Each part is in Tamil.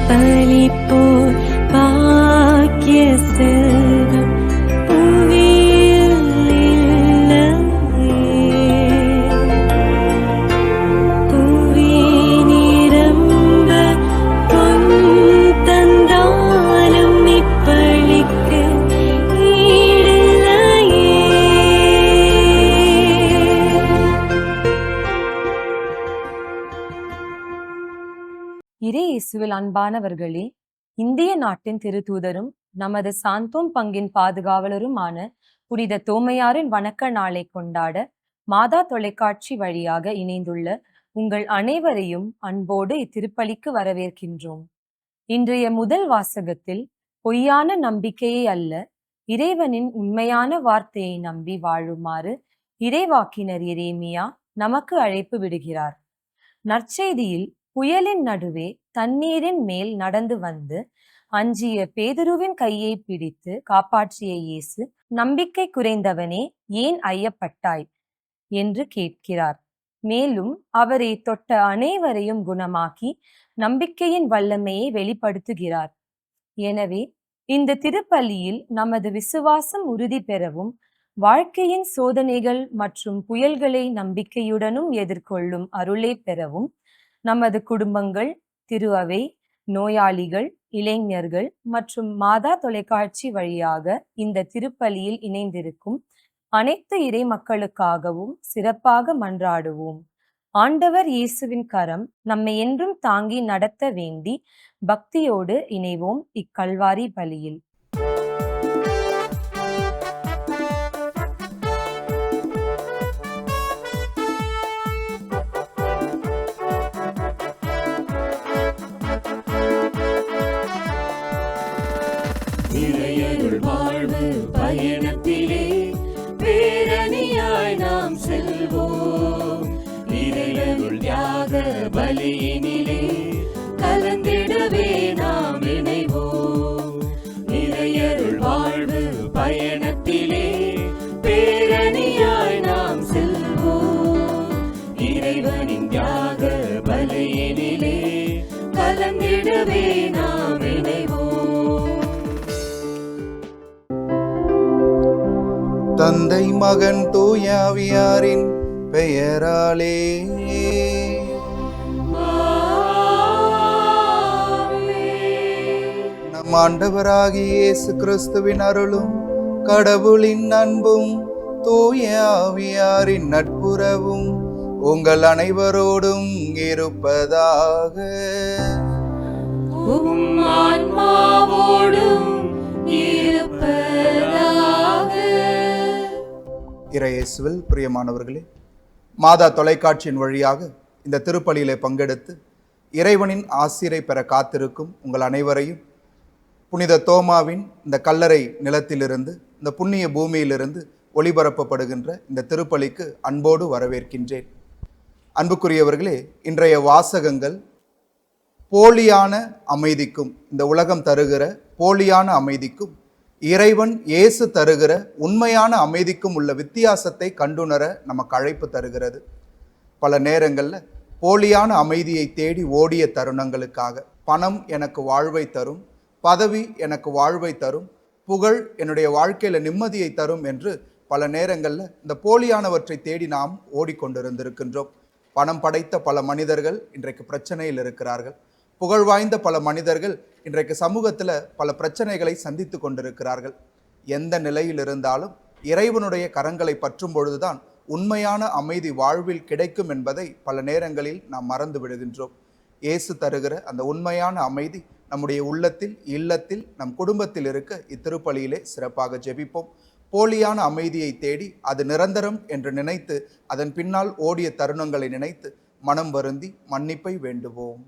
பலிப்போர் பாக்கிய செல்வம் புவியில் இல்லையே. புவி நிரம்ப பொன் தந்தாலும் இப்பளிக்கு ஈடில்லையே. இறை இயேசுவில் அன்பானவர்களே, இந்திய நாட்டின் திருத்தூதரும் நமது சாந்தோம் பங்கின் பாதுகாவலருமான புனித தோமையாரின் வணக்க நாளை கொண்டாட மாதா தொலைக்காட்சி வழியாக இணைந்துள்ள உங்கள் அனைவரையும் அன்போடு இத்திருப்பலிக்கு வரவேற்கின்றோம். இன்றைய முதல் வாசகத்தில் பொய்யான நம்பிக்கையை அல்ல, இறைவனின் உண்மையான வார்த்தையை நம்பி வாழுமாறு இறைவாக்கினர் எரேமியா நமக்கு அழைப்பு விடுகிறார். நற்செய்தியில் புயலின் நடுவே தண்ணீரின் மேல் நடந்து வந்து அஞ்சிய பேதுருவின் கையை பிடித்து காப்பாற்றிய இயேசு, நம்பிக்கை குறைந்தவனே ஏன் ஐயப்பட்டாய் என்று கேட்கிறார். மேலும் அவரை தொட்ட அனைவரையும் குணமாக்கி நம்பிக்கையின் வல்லமையை வெளிப்படுத்துகிறார். எனவே இந்த திருப்பலியில் நமது விசுவாசம் உறுதி பெறவும், வாழ்க்கையின் சோதனைகள் மற்றும் புயல்களை நம்பிக்கையுடனும் எதிர்கொள்ளும் அருளை பெறவும், நமது குடும்பங்கள், திரு அவை, நோயாளிகள், இளைஞர்கள் மற்றும் மாதா தொலைக்காட்சி வழியாக இந்த திருப்பலியில் இணைந்திருக்கும் அனைத்து இறை மக்களுக்காகவும் சிறப்பாக மன்றாடுவோம். ஆண்டவர் இயேசுவின் கரம் நம்மை என்றும் தாங்கி நடத்த வேண்டி பக்தியோடு இணைவோம் இக்கல்வாரி பலியில். இறையருள் வாழ்வு பயணத்திலே பேரணியாய் நாம் செல்வோம். இறையருள் தியாக பலியினிலே கலந்திடவே நாம் இணைவோம். இறையருள் வாழ்வு பயணத்திலே பேரணியாய் நாம் செல்வோம். இறைவனின் தியாக பலியினிலே கலந்திடவே நாம் இணைவோம். தந்தை மகன் தூயாவியாரின் பெயராலே நம் ஆண்டவராகிய இயேசு கிறிஸ்துவின் அருளும் கடவுளின் அன்பும் தூயாவியாரின் நட்புறவும் உங்கள் அனைவரோடும் இருப்பதாக. இறையேசுவில் பிரியமானவர்களே, மாதா தொலைக்காட்சியின் வழியாக இந்த திருப்பலியிலே பங்கெடுத்து இறைவனின் ஆசிரை பெற காத்திருக்கும் உங்கள் அனைவரையும் புனித தோமாவின் இந்த கல்லறை நிலத்திலிருந்து, இந்த புண்ணிய பூமியிலிருந்து ஒளிபரப்பப்படுகின்ற இந்த திருப்பலிக்கு அன்போடு வரவேற்கின்றேன். அன்புக்குரியவர்களே, இன்றைய வாசகங்கள் போலியான அமைதிக்கும், இந்த உலகம் தருகிற போலியான அமைதிக்கும் இறைவன் இயேசு தருகிற உண்மையான அமைதிக்கும் உள்ள வித்தியாசத்தை கண்டுணர நமக்கு அழைப்பு தருகிறது. பல நேரங்களில் போலியான அமைதியை தேடி ஓடிய தருணங்களுக்காக, பணம் எனக்கு வாழ்வை தரும், பதவி எனக்கு வாழ்வை தரும், புகழ் என்னுடைய வாழ்க்கையில் நிம்மதியை தரும் என்று பல நேரங்களில் இந்த போலியானவற்றை தேடி நாம் ஓடிக்கொண்டிருந்திருக்கின்றோம். பணம் படைத்த பல மனிதர்கள் இன்றைக்கு பிரச்சனையில் இருக்கிறார்கள். புகழ் வாய்ந்த பல மனிதர்கள் இன்றைக்கு சமூகத்தில் பல பிரச்சனைகளை சந்தித்து கொண்டிருக்கிறார்கள். எந்த நிலையில் இருந்தாலும் இறைவனுடைய கரங்களை பற்றும் பொழுதுதான் உண்மையான அமைதி வாழ்வில் கிடைக்கும் என்பதை பல நேரங்களில் நாம் மறந்து விடுகின்றோம். இயேசு தருகிற அந்த உண்மையான அமைதி நம்முடைய உள்ளத்தில், இல்லத்தில், நம் குடும்பத்தில் இருக்க இத்திருப்பலியிலே சிறப்பாக ஜெபிப்போம். போலியான அமைதியை தேடி அது நிரந்தரம் என்று நினைத்து அதன் பின்னால் ஓடிய தருணங்களை நினைத்து மனம் வருந்தி மன்னிப்பை வேண்டுவோம்.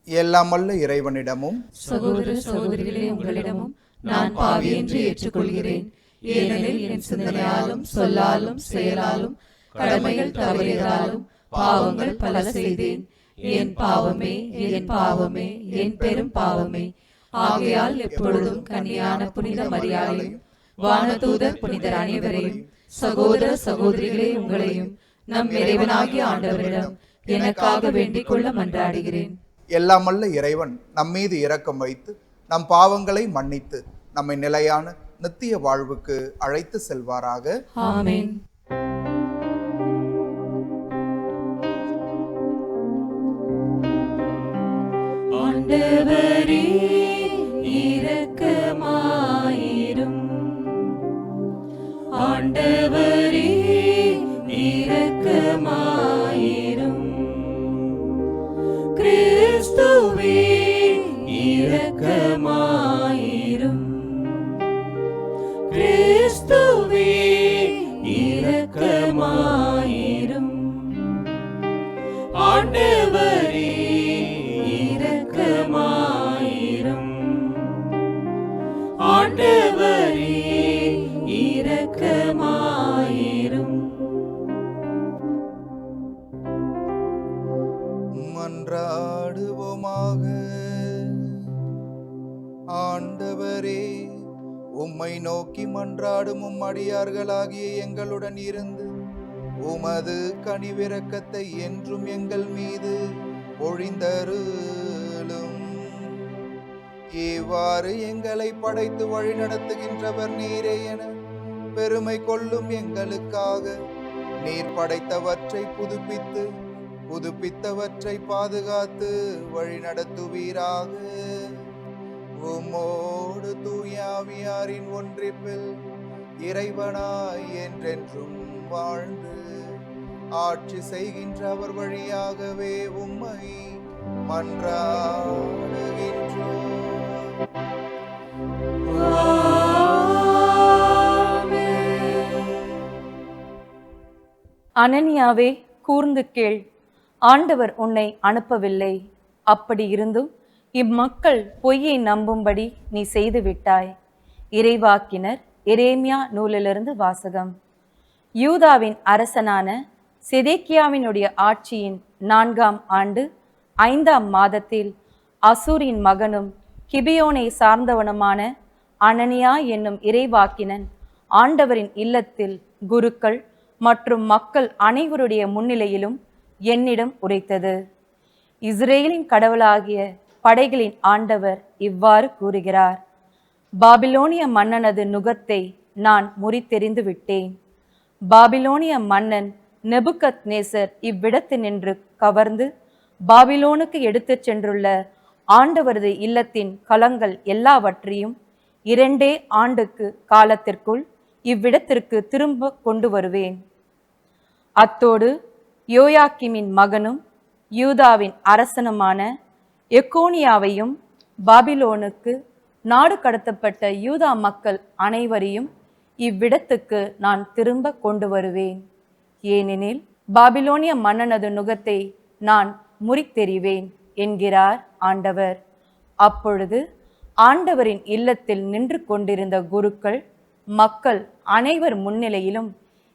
எல்லாமல்ல இறைவனிடமும் சகோதர சகோதரிகளே, உங்களிடமும் நான் பாவி என்று ஏற்றுக்கொள்கிறேன். ஏனெனில் என் சிந்தனையாலும் சொல்லாலும் செயலாலும் கடமைகள் தவறியதாலும் பாவங்கள் பல செய்தேன். என் பாவமே, என் பாவமே, என் பெரும் பாவமே. ஆகையால் எப்பொழுதும் கன்னியான புனித மரியாதையும் வானதூதர் புனிதர் அனைவரையும், சகோதர சகோதரிகளே உங்களையும் நம் இறைவனாகிய ஆண்டவரிடம் எனக்காக வேண்டிக் கொள்ள மன்றாடுகிறேன். எல்லாமல்ல இறைவன் நம்மீது இரக்கம் வைத்து நம் பாவங்களை மன்னித்து நம்மை நிலையான நித்திய வாழ்வுக்கு அழைத்து செல்வாராக. ஆமென். ஆண்டவரே இரக்கமாயிரும். ஆண்டவரே இரக்கமாயிரும். கிறிஸ்துவே இரக்கமாயிரும். கிறிஸ்துவே இரக்கமாயிரும். ஆண்டவரே இரக்கமாயிரும். ஆண்டவரே இரக்கமாயிரும். மன்றாடுவோமாக. ஆண்டவரே, உம்மை நோக்கி மன்றாடும் உம் அடியார்களாகிய எங்களுடன் இருந்து உமது கனிவிரக்கத்தை என்றும் எங்கள் மீது பொழிந்தருளும். இவ்வாறு எங்களை படைத்து வழிநடத்துகின்றவர் நீரே என பெருமை கொள்ளும் எங்களுக்காக நீர் படைத்தவற்றை புதுப்பித்து புதுப்பித்தவற்றை பாதுகாத்து வழிநடத்துவீராக. உம்மோடு தூயாவியாரின் ஒன்றிப்பில் இறைவனாய் என்றென்றும் வாழ்ந்து ஆட்சி செய்கின்ற அவர் வழியாகவே உம்மை மன்றாடுகின்றோம். அனனியாவே, கூர்ந்து கேள். ஆண்டவர் உன்னை அனுப்பவில்லை. அப்படி இருந்தும் இம்மக்கள் பொய்யை நம்பும்படி நீ செய்து விட்டாய். இறைவாக்கினர் எரேமியா நூலிலிருந்து வாசகம். யூதாவின் அரசனான செதேக்கியாவினுடைய ஆட்சியின் 4ஆம் ஆண்டு 5ஆம் மாதத்தில் அசூரின் மகனும் கிபியோனை சார்ந்தவனுமான அனனியா என்னும் இறைவாக்கினன் ஆண்டவரின் இல்லத்தில் குருக்கள் மற்றும் மக்கள் அனைவருடைய முன்னிலையிலும் என்னிடம் உரைத்தது. இஸ்ரேலின் கடவுளாகிய படைகளின் ஆண்டவர் இவ்வாறு கூறுகிறார்: பாபிலோனிய மன்னனது நுகத்தை நான் முறித்தெறிந்து விட்டேன். பாபிலோனிய மன்னன் நெபுகத்நேசர் இவ்விடத்தினின்று கவர்ந்து பாபிலோனுக்கு எடுத்துச் சென்றுள்ள ஆண்டவரது இல்லத்தின் கலங்கள் எல்லாவற்றையும் 2 ஆண்டுக்கு காலத்திற்குள் இவ்விடத்திற்கு திரும்ப கொண்டு வருவேன். அத்தோடு யோயாக்கிமின் மகனும் யூதாவின் அரசனுமான எக்கோனியாவையும் பாபிலோனுக்கு நாடு கடத்தப்பட்ட யூதா மக்கள் அனைவரையும் இவ்விடத்துக்கு நான் திரும்ப கொண்டு வருவேன். ஏனெனில் பாபிலோனிய மன்னனது நுகத்தை நான் முறித்தெறிவேன் என்கிறார் ஆண்டவர். அப்பொழுது ஆண்டவரின் இல்லத்தில் நின்று கொண்டிருந்த குருக்கள் மக்கள் அனைவர் முன்னிலையிலும்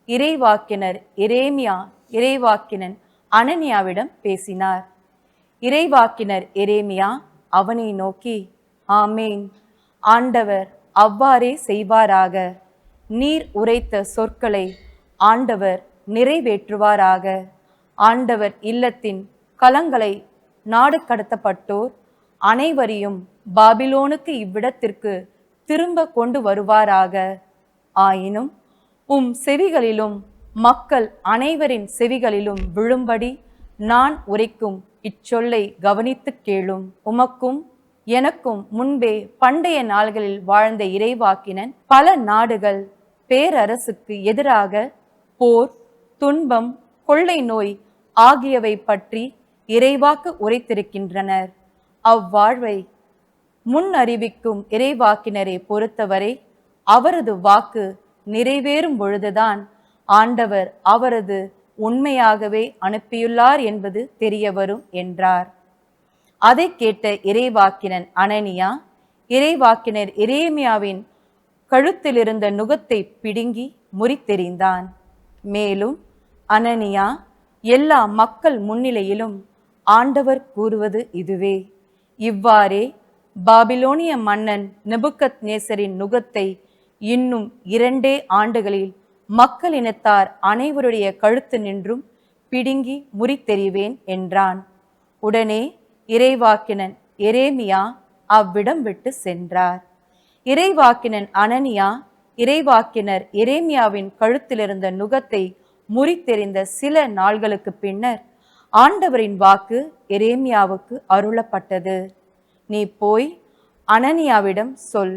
இறைவாக்கினர் எரேமியா இறைவாக்கினன் அனனியாவிடம் பேசினார். இறைவாக்கினர் எரேமியா அவனை நோக்கி, ஆமேன், ஆண்டவர் அவ்வாறே செய்வாராக. நீர் உரைத்த சொற்களை ஆண்டவர் நிறைவேற்றுவாராக. ஆண்டவர் இல்லத்தின் கலங்களை நாடு கடத்தப்பட்டோர் அனைவரையும் பாபிலோனுக்கு இவ்விடத்திற்கு திரும்ப கொண்டு வருவாராக. ஆயினும் உம் செவிகளிலும் மக்கள் அனைவரின் செவிகளிலும் விழும்படி நான் உரைக்கும் இச்சொல்லை கவனித்து கேளும். உமக்கும் எனக்கும் முன்பே பண்டைய நாள்களில் வாழ்ந்த இறைவாக்கினன் பல நாடுகள் பேரரசுக்கு எதிராக போர், துன்பம், கொள்ளை நோய் ஆகியவை பற்றி இறைவாக்கு உரைத்திருக்கின்றனர். அவ்வாழ்வை முன் அறிவிக்கும் இறைவாக்கினரை பொறுத்தவரை அவரது வாக்கு நிறைவேறும் பொழுதுதான் ஆண்டவர் அவரது உண்மையாகவே அனுப்பியுள்ளார் என்பது தெரிய வரும் என்றார். அதை கேட்ட இறைவாக்கினன் அனனியா இறைவாக்கினர் எரேமியாவின் கழுத்திலிருந்த நுகத்தை பிடுங்கி முறித்தெறிந்தான். மேலும் அனனியா எல்லா மக்கள் முன்னிலையிலும் ஆண்டவர் கூறுவது இதுவே: இவ்வாறே பாபிலோனிய மன்னன் நெபுகத்நேசரின் நுகத்தை இன்னும் 2 ஆண்டுகளில் மக்களினத்தார் அனைவருடைய கழுத்து நின்றும் பிடுங்கி முறித்தெறிவேன் என்றான். உடனே இறைவாக்கினன் எரேமியா அவ்விடம் விட்டு சென்றார். இறைவாக்கினன் அனனியா இறைவாக்கினர் எரேமியாவின் கழுத்திலிருந்த நுகத்தை முறித்தெறிந்த சில நாள்களுக்கு பின்னர் ஆண்டவரின் வாக்கு எரேமியாவுக்கு அருளப்பட்டது. நீ போய் அனனியாவிடம் சொல்,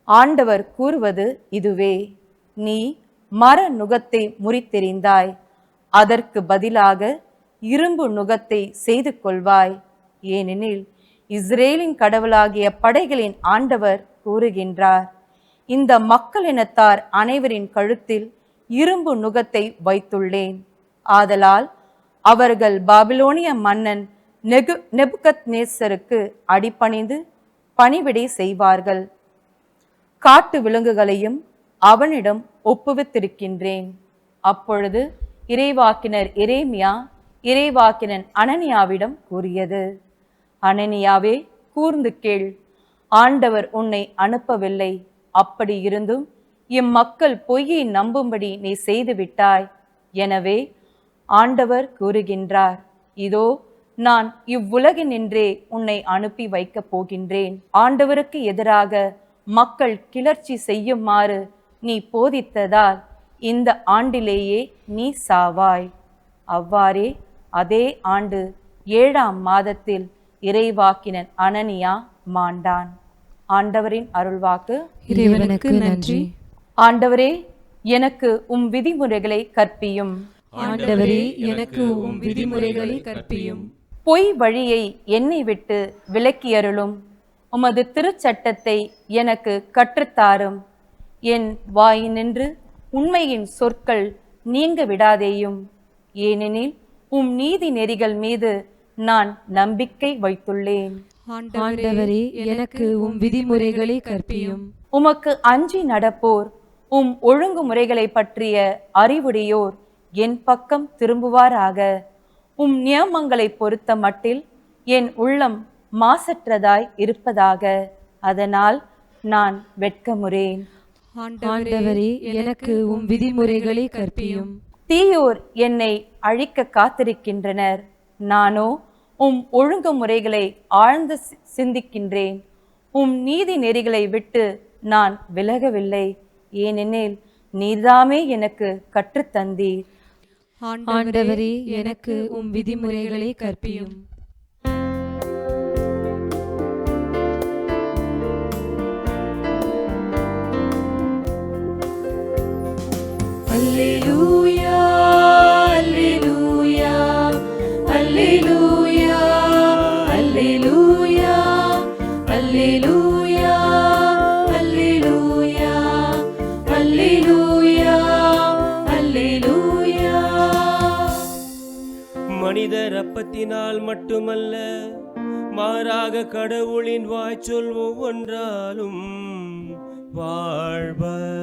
ஆண்டவர் கூறுவது இதுவே, நீ மர நுகத்தை முறித்தெறிந்தாய், அதற்கு பதிலாக இரும்பு நுகத்தை செய்து கொள்வாய். ஏனெனில் இஸ்ரேலின் கடவுளாகிய படைகளின் ஆண்டவர் கூறுகின்றார், இந்த மக்களினத்தார் அனைவரின் கழுத்தில் இரும்பு நுகத்தை வைத்துள்ளேன். ஆதலால் அவர்கள் பாபிலோனிய மன்னன் நெபுகத்நேசருக்கு அடிபணிந்து பணிவிடை செய்வார்கள். காட்டு விலங்குகளையும் அவனிடம் ஒப்புவித்திருக்கின்றேன். அப்பொழுது இறைவாக்கினர் எரேமியா இறைவாக்கினன் அனனியாவிடம் கூறியது, அனனியாவே, கூர்ந்து கேள், ஆண்டவர் உன்னை அனுப்பவில்லை. அப்படி இருந்தும் இம்மக்கள் பொய்யை நம்பும்படி நீ செய்து விட்டாய். எனவே ஆண்டவர் கூறுகின்றார், இதோ நான் இவ்வுலகினின்றே உன்னை அனுப்பி வைக்கப் போகின்றேன். ஆண்டவருக்கு எதிராக மக்கள் கிளர்ச்சி செய்யுமாறு நீ போதித்ததால் இந்த ஆண்டிலேயே நீ சாவாய். அவ்வாறே அதே ஆண்டு 7ஆம் மாதத்தில் இறைவாக்கினன் அனனியா மாண்டான். ஆண்டவரின் அருள்வாக்கு. இறைவனுக்கு நன்றி. ஆண்டவரே, எனக்கு உம் விதிமுறைகளை கற்பியும். ஆண்டவரே, எனக்கு உம் விதிமுறைகளை கற்பியும். பொய் வழியை என்னை விட்டு விலக்கியருளும். உமது திருச்சட்டத்தை எனக்கு கற்றுத்தாரும். என் வாயினின்று உண்மையின் சொற்கள் நீங்க விடாதேயும். ஏனெனில் உம் நீதி நெறிகள் மீது நான் நம்பிக்கை வைத்துள்ளேன். ஆண்டவரே, எனக்கு உம் விதிமுறைகளை கற்பியும். உமக்கு அஞ்சி நடப்போர், உம் ஒழுங்குமுறைகளை பற்றிய அறிவுடையோர் என் பக்கம் திரும்புவாராக. உம் நியமங்களை பொறுத்த மட்டில் என் உள்ளம் மாசற்றதாய் இருப்பதாக. அதனால் நான் வெட்கமுறேன். ஆண்டவரே, எனக்கு உம் விதிமுறைகளை கற்பியும். தீயோர் என்னை அழிக்க காத்திருக்கின்றனர். நானோ உம் ஒழுங்குமுறைகளை ஆழ்ந்து சிந்திக்கின்றேன். உம் நீதி நெறிகளை விட்டு நான் விலகவில்லை. ஏனெனில் நீர்தாமே எனக்கு கற்றுத்தந்தீர். ஆண்டவரே, எனக்கு உம் விதிமுறைகளை கற்பியும். அல்லேலூயா, அல்லேலூயா, அல்லேலூயா, அல்லேலூயா, அல்லேலூயா, அல்லேலூயா, அல்லேலூயா, அல்லேலூயா. மனிதர் அப்பத்தினால் மட்டுமல்ல, மாறாக கடவுளின் வாய்ச்சொல் ஒவ்வொன்றாலும் வாழ்வர்.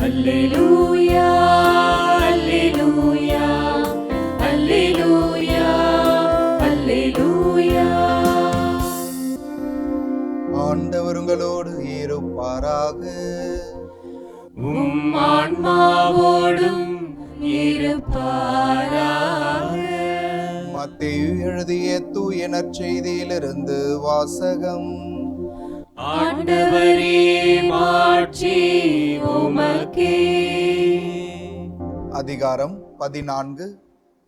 அல்லேலூயா, அல்லேலூயா, அல்லேலூயா, அல்லேலூயா. ஆண்டவர் உங்களோடு இருப்பாராக. உம் ஆன்மாவோடும் இருப்பாராக. மத்தேயு எழுதிய தூய நற்செய்தியிலிருந்து வாசகம். ஆண்டவரே, மாட்சி உமக்கே. அதிகாரம் 14,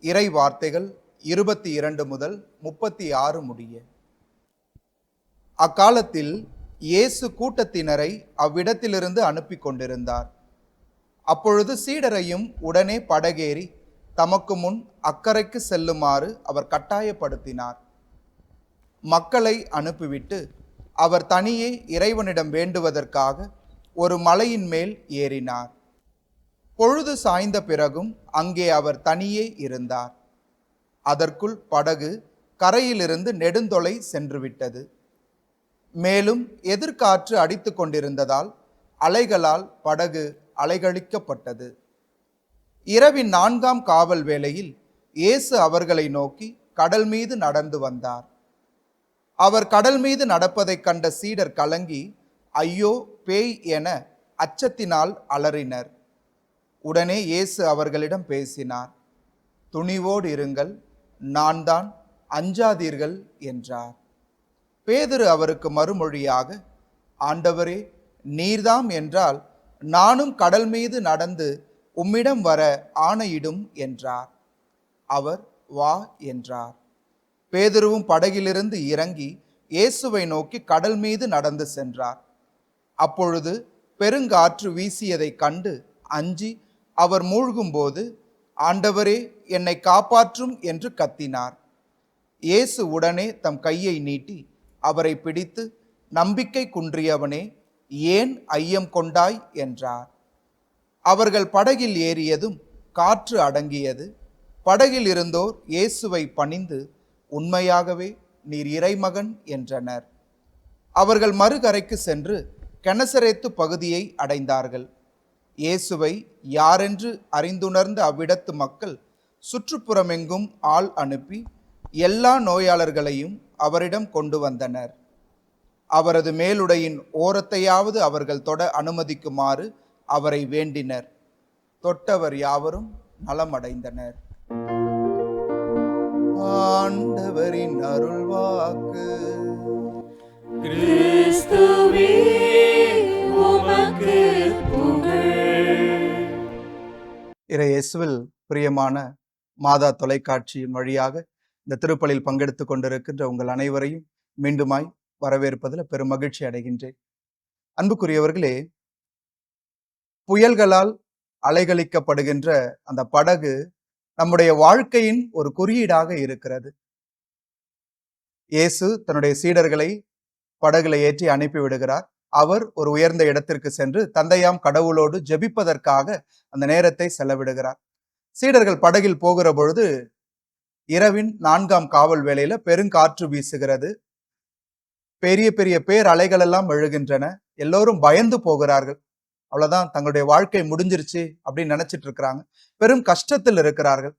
இறை வார்த்தைகள் 22 முதல் 36 முடிய. அக்காலத்தில் இயேசு கூட்டத்தினரை அவ்விடத்திலிருந்து அனுப்பி கொண்டிருந்தார். அப்பொழுது சீடரையும் உடனே படகேறி தமக்கு முன் அக்கறைக்கு செல்லுமாறு அவர் கட்டாயப்படுத்தினார். மக்களை அனுப்பிவிட்டு அவர் தனியே இறைவனிடம் வேண்டுவதற்காக ஒரு மலையின் மேல் ஏறினார். பொழுது சாய்ந்த பிறகும் அங்கே அவர் தனியே இருந்தார். அதற்குள் படகு கரையிலிருந்து நெடுந்தொலை சென்றுவிட்டது. மேலும் எதிர்காற்று அடித்து கொண்டிருந்ததால் அலைகளால் படகு அலைகழிக்கப்பட்டது. இரவின் 4ஆம் காவல் வேளையில் இயேசு அவர்களை நோக்கி கடல் மீது நடந்து வந்தார். அவர் கடல் மீது நடப்பதைக் கண்ட சீடர் கலங்கி ஐயோ பேய் என அச்சத்தினால் அலறினர். உடனே இயேசு அவர்களிடம் பேசினார். துணிவோடு இருங்கள், நான் தான், அஞ்சாதீர்கள் என்றார். பேதுரு அவருக்கு மறுமொழியாக, ஆண்டவரே, நீர்தாம் என்றால் நானும் கடல் மீது நடந்து உம்மிடம் வர ஆணையிடும் என்றார். அவர் வா என்றார். பேதுருவும் படகிலிருந்து இறங்கி இயேசுவை நோக்கி கடல் மீது நடந்து சென்றார். அப்பொழுது பெருங்காற்று வீசியதை கண்டு அஞ்சி அவர் மூழ்கும்போது, ஆண்டவரே, என்னை காப்பாற்றும் என்று கத்தினார். இயேசு உடனே தம் கையை நீட்டி அவரை பிடித்து, நம்பிக்கை குன்றியவனே, ஏன் ஐயம் கொண்டாய் என்றார். அவர்கள் படகில் ஏறியதும் காற்று அடங்கியது. படகில் இருந்தோர் இயேசுவை பணிந்து, உண்மையாகவே நீர் இறைமகன் என்றனர். அவர்கள் மறுகரைக்கு சென்று கெனசரேத்து பகுதியை அடைந்தார்கள். இயேசுவை யாரென்று அறிந்துணர்ந்த அவ்விடத்து மக்கள் சுற்றுப்புறமெங்கும் ஆள் அனுப்பி எல்லா நோயாளர்களையும் அவரிடம் கொண்டு வந்தனர். அவரது மேலுடையின் ஓரத்தையாவது அவர்கள் தொட அனுமதிக்குமாறு அவரை வேண்டினர். தொட்டவர் யாவரும் நலமடைந்தனர். ஆண்டவரின் அருள்வாக்கு. கிறிஸ்துவே உமக்கு புகழ். இறை இயேசுவில் பிரியமான மாதா தொலைக்காட்சியின் வழியாக இந்த திருப்பலியில் பங்கெடுத்து கொண்டிருக்கின்ற உங்கள் அனைவரையும் மீண்டுமாய் வரவேற்பதில் பெரும் மகிழ்ச்சி அடைகின்றேன். அன்புக்குரியவர்களே, புயல்களால் அலைகழிக்கப்படுகின்ற அந்த படகு நம்முடைய வாழ்க்கையின் ஒரு குறியீடாக இருக்கிறது. இயேசு தன்னுடைய சீடர்களை படகுல ஏற்றி அனுப்பி விடுகிறார். அவர் ஒரு உயர்ந்த இடத்திற்கு சென்று தந்தையாம் கடவுளோடு ஜெபிப்பதற்காக அந்த நேரத்தை செலவிடுகிறார். சீடர்கள் படகில் போகிற பொழுது இரவின் 4ஆம் காவல் வேளையில பெருங்காற்று வீசுகிறது. பெரிய பெரிய பேர் அலைகள் எல்லாம் எழுகின்றன. எல்லோரும் பயந்து போகிறார்கள். அவ்வளவுதான், தங்களுடைய வாழ்க்கை முடிஞ்சிருச்சு அப்படின்னு நினைச்சிட்டு இருக்கிறாங்க. பெரும் கஷ்டத்தில் இருக்கிறார்கள்.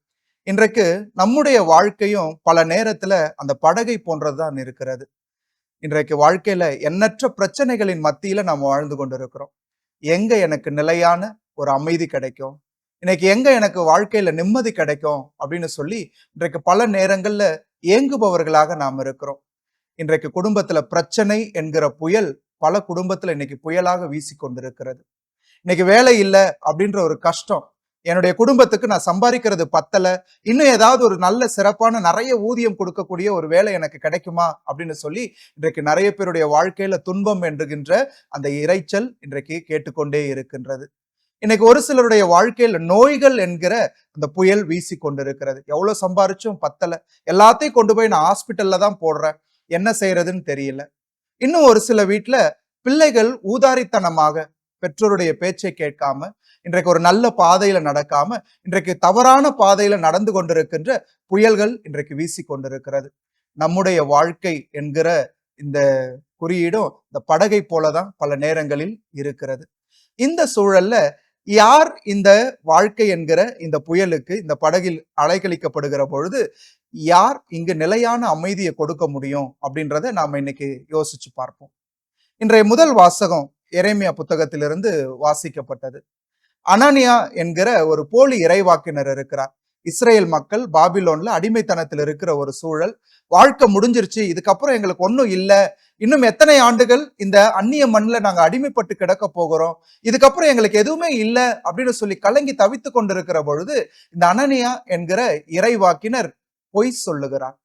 இன்றைக்கு நம்முடைய வாழ்க்கையும் பல நேரத்துல அந்த படகை போன்றதுதான் இருக்கிறது. இன்றைக்கு வாழ்க்கையில எண்ணற்ற பிரச்சனைகளின் மத்தியில நாம் வாழ்ந்து கொண்டிருக்கிறோம். எங்க எனக்கு நிலையான ஒரு அமைதி கிடைக்கும், இன்னைக்கு எங்க எனக்கு வாழ்க்கையில நிம்மதி கிடைக்கும் அப்படின்னு சொல்லி இன்றைக்கு பல நேரங்கள்ல ஏங்குபவர்களாக நாம் இருக்கிறோம். இன்றைக்கு குடும்பத்துல பிரச்சனை என்கிற புயல் பல குடும்பத்துல இன்னைக்கு புயலாக வீசி கொண்டிருக்கிறது. இன்னைக்கு வேலை இல்லை அப்படின்ற ஒரு கஷ்டம், என்னுடைய குடும்பத்துக்கு நான் சம்பாதிக்கிறது பத்தல, இன்னும் ஏதாவது ஒரு நல்ல சிறப்பான நிறைய ஊதியம் கொடுக்கக்கூடிய ஒரு வேலை எனக்கு கிடைக்குமா அப்படின்னு சொல்லி இன்றைக்கு நிறைய பேருடைய வாழ்க்கையில துன்பம் என்கின்ற அந்த இரைச்சல் இன்றைக்கு கேட்டுக்கொண்டே இருக்கின்றது. இன்னைக்கு ஒரு சிலருடைய வாழ்க்கையில நோய்கள் என்கிற அந்த புயல் வீசி கொண்டிருக்கிறது. எவ்வளவு சம்பாரிச்சும் பத்தல, எல்லாத்தையும் கொண்டு போய் நான் ஹாஸ்பிட்டல்ல தான் போடுறேன், என்ன செய்யறதுன்னு தெரியல. இன்னும் ஒரு சில வீட்டுல பிள்ளைகள் ஊதாரித்தனமாக பெற்றோருடைய பேச்சை கேட்காம இன்றைக்கு ஒரு நல்ல பாதையில நடக்காம இன்றைக்கு தவறான பாதையில நடந்து கொண்டிருக்கின்ற புயல்கள் இன்றைக்கு வீசி கொண்டிருக்கிறது. நம்முடைய வாழ்க்கை என்கிற இந்த குறியீடும் இந்த படகை போலதான் பல நேரங்களில் இருக்கிறது. இந்த சூழல்ல யார் இந்த வாழ்க்கை என்கிற இந்த புயலுக்கு, இந்த படகில் அலைக்கழிக்கப்படுகிற பொழுது யார் இங்கு நிலையான அமைதியை கொடுக்க முடியும் அப்படின்றத நாம இன்னைக்கு யோசிச்சு பார்ப்போம். இன்றைய முதல் வாசகம் எரேமியா புத்தகத்திலிருந்து வாசிக்கப்பட்டது. அனனியா என்கிற ஒரு போலி இறைவாக்கினர் இருக்கிறார். இஸ்ரேல் மக்கள் பாபிலோன்ல அடிமைத்தனத்தில் இருக்கிற ஒரு சூழல். வாழ்க்கை முடிஞ்சிருச்சு, இதுக்கப்புறம் எங்களுக்கு ஒன்றும் இல்லை, இன்னும் எத்தனை ஆண்டுகள் இந்த அந்நிய மண்ணில் நாங்க அடிமைப்பட்டு கிடக்க போகிறோம், இதுக்கப்புறம் எங்களுக்கு எதுவுமே இல்லை அப்படின்னு சொல்லி கலங்கி தவித்து கொண்டிருக்கிற பொழுது இந்த அனனியா என்கிற இறைவாக்கினர் பொய் சொல்லுகிறார்.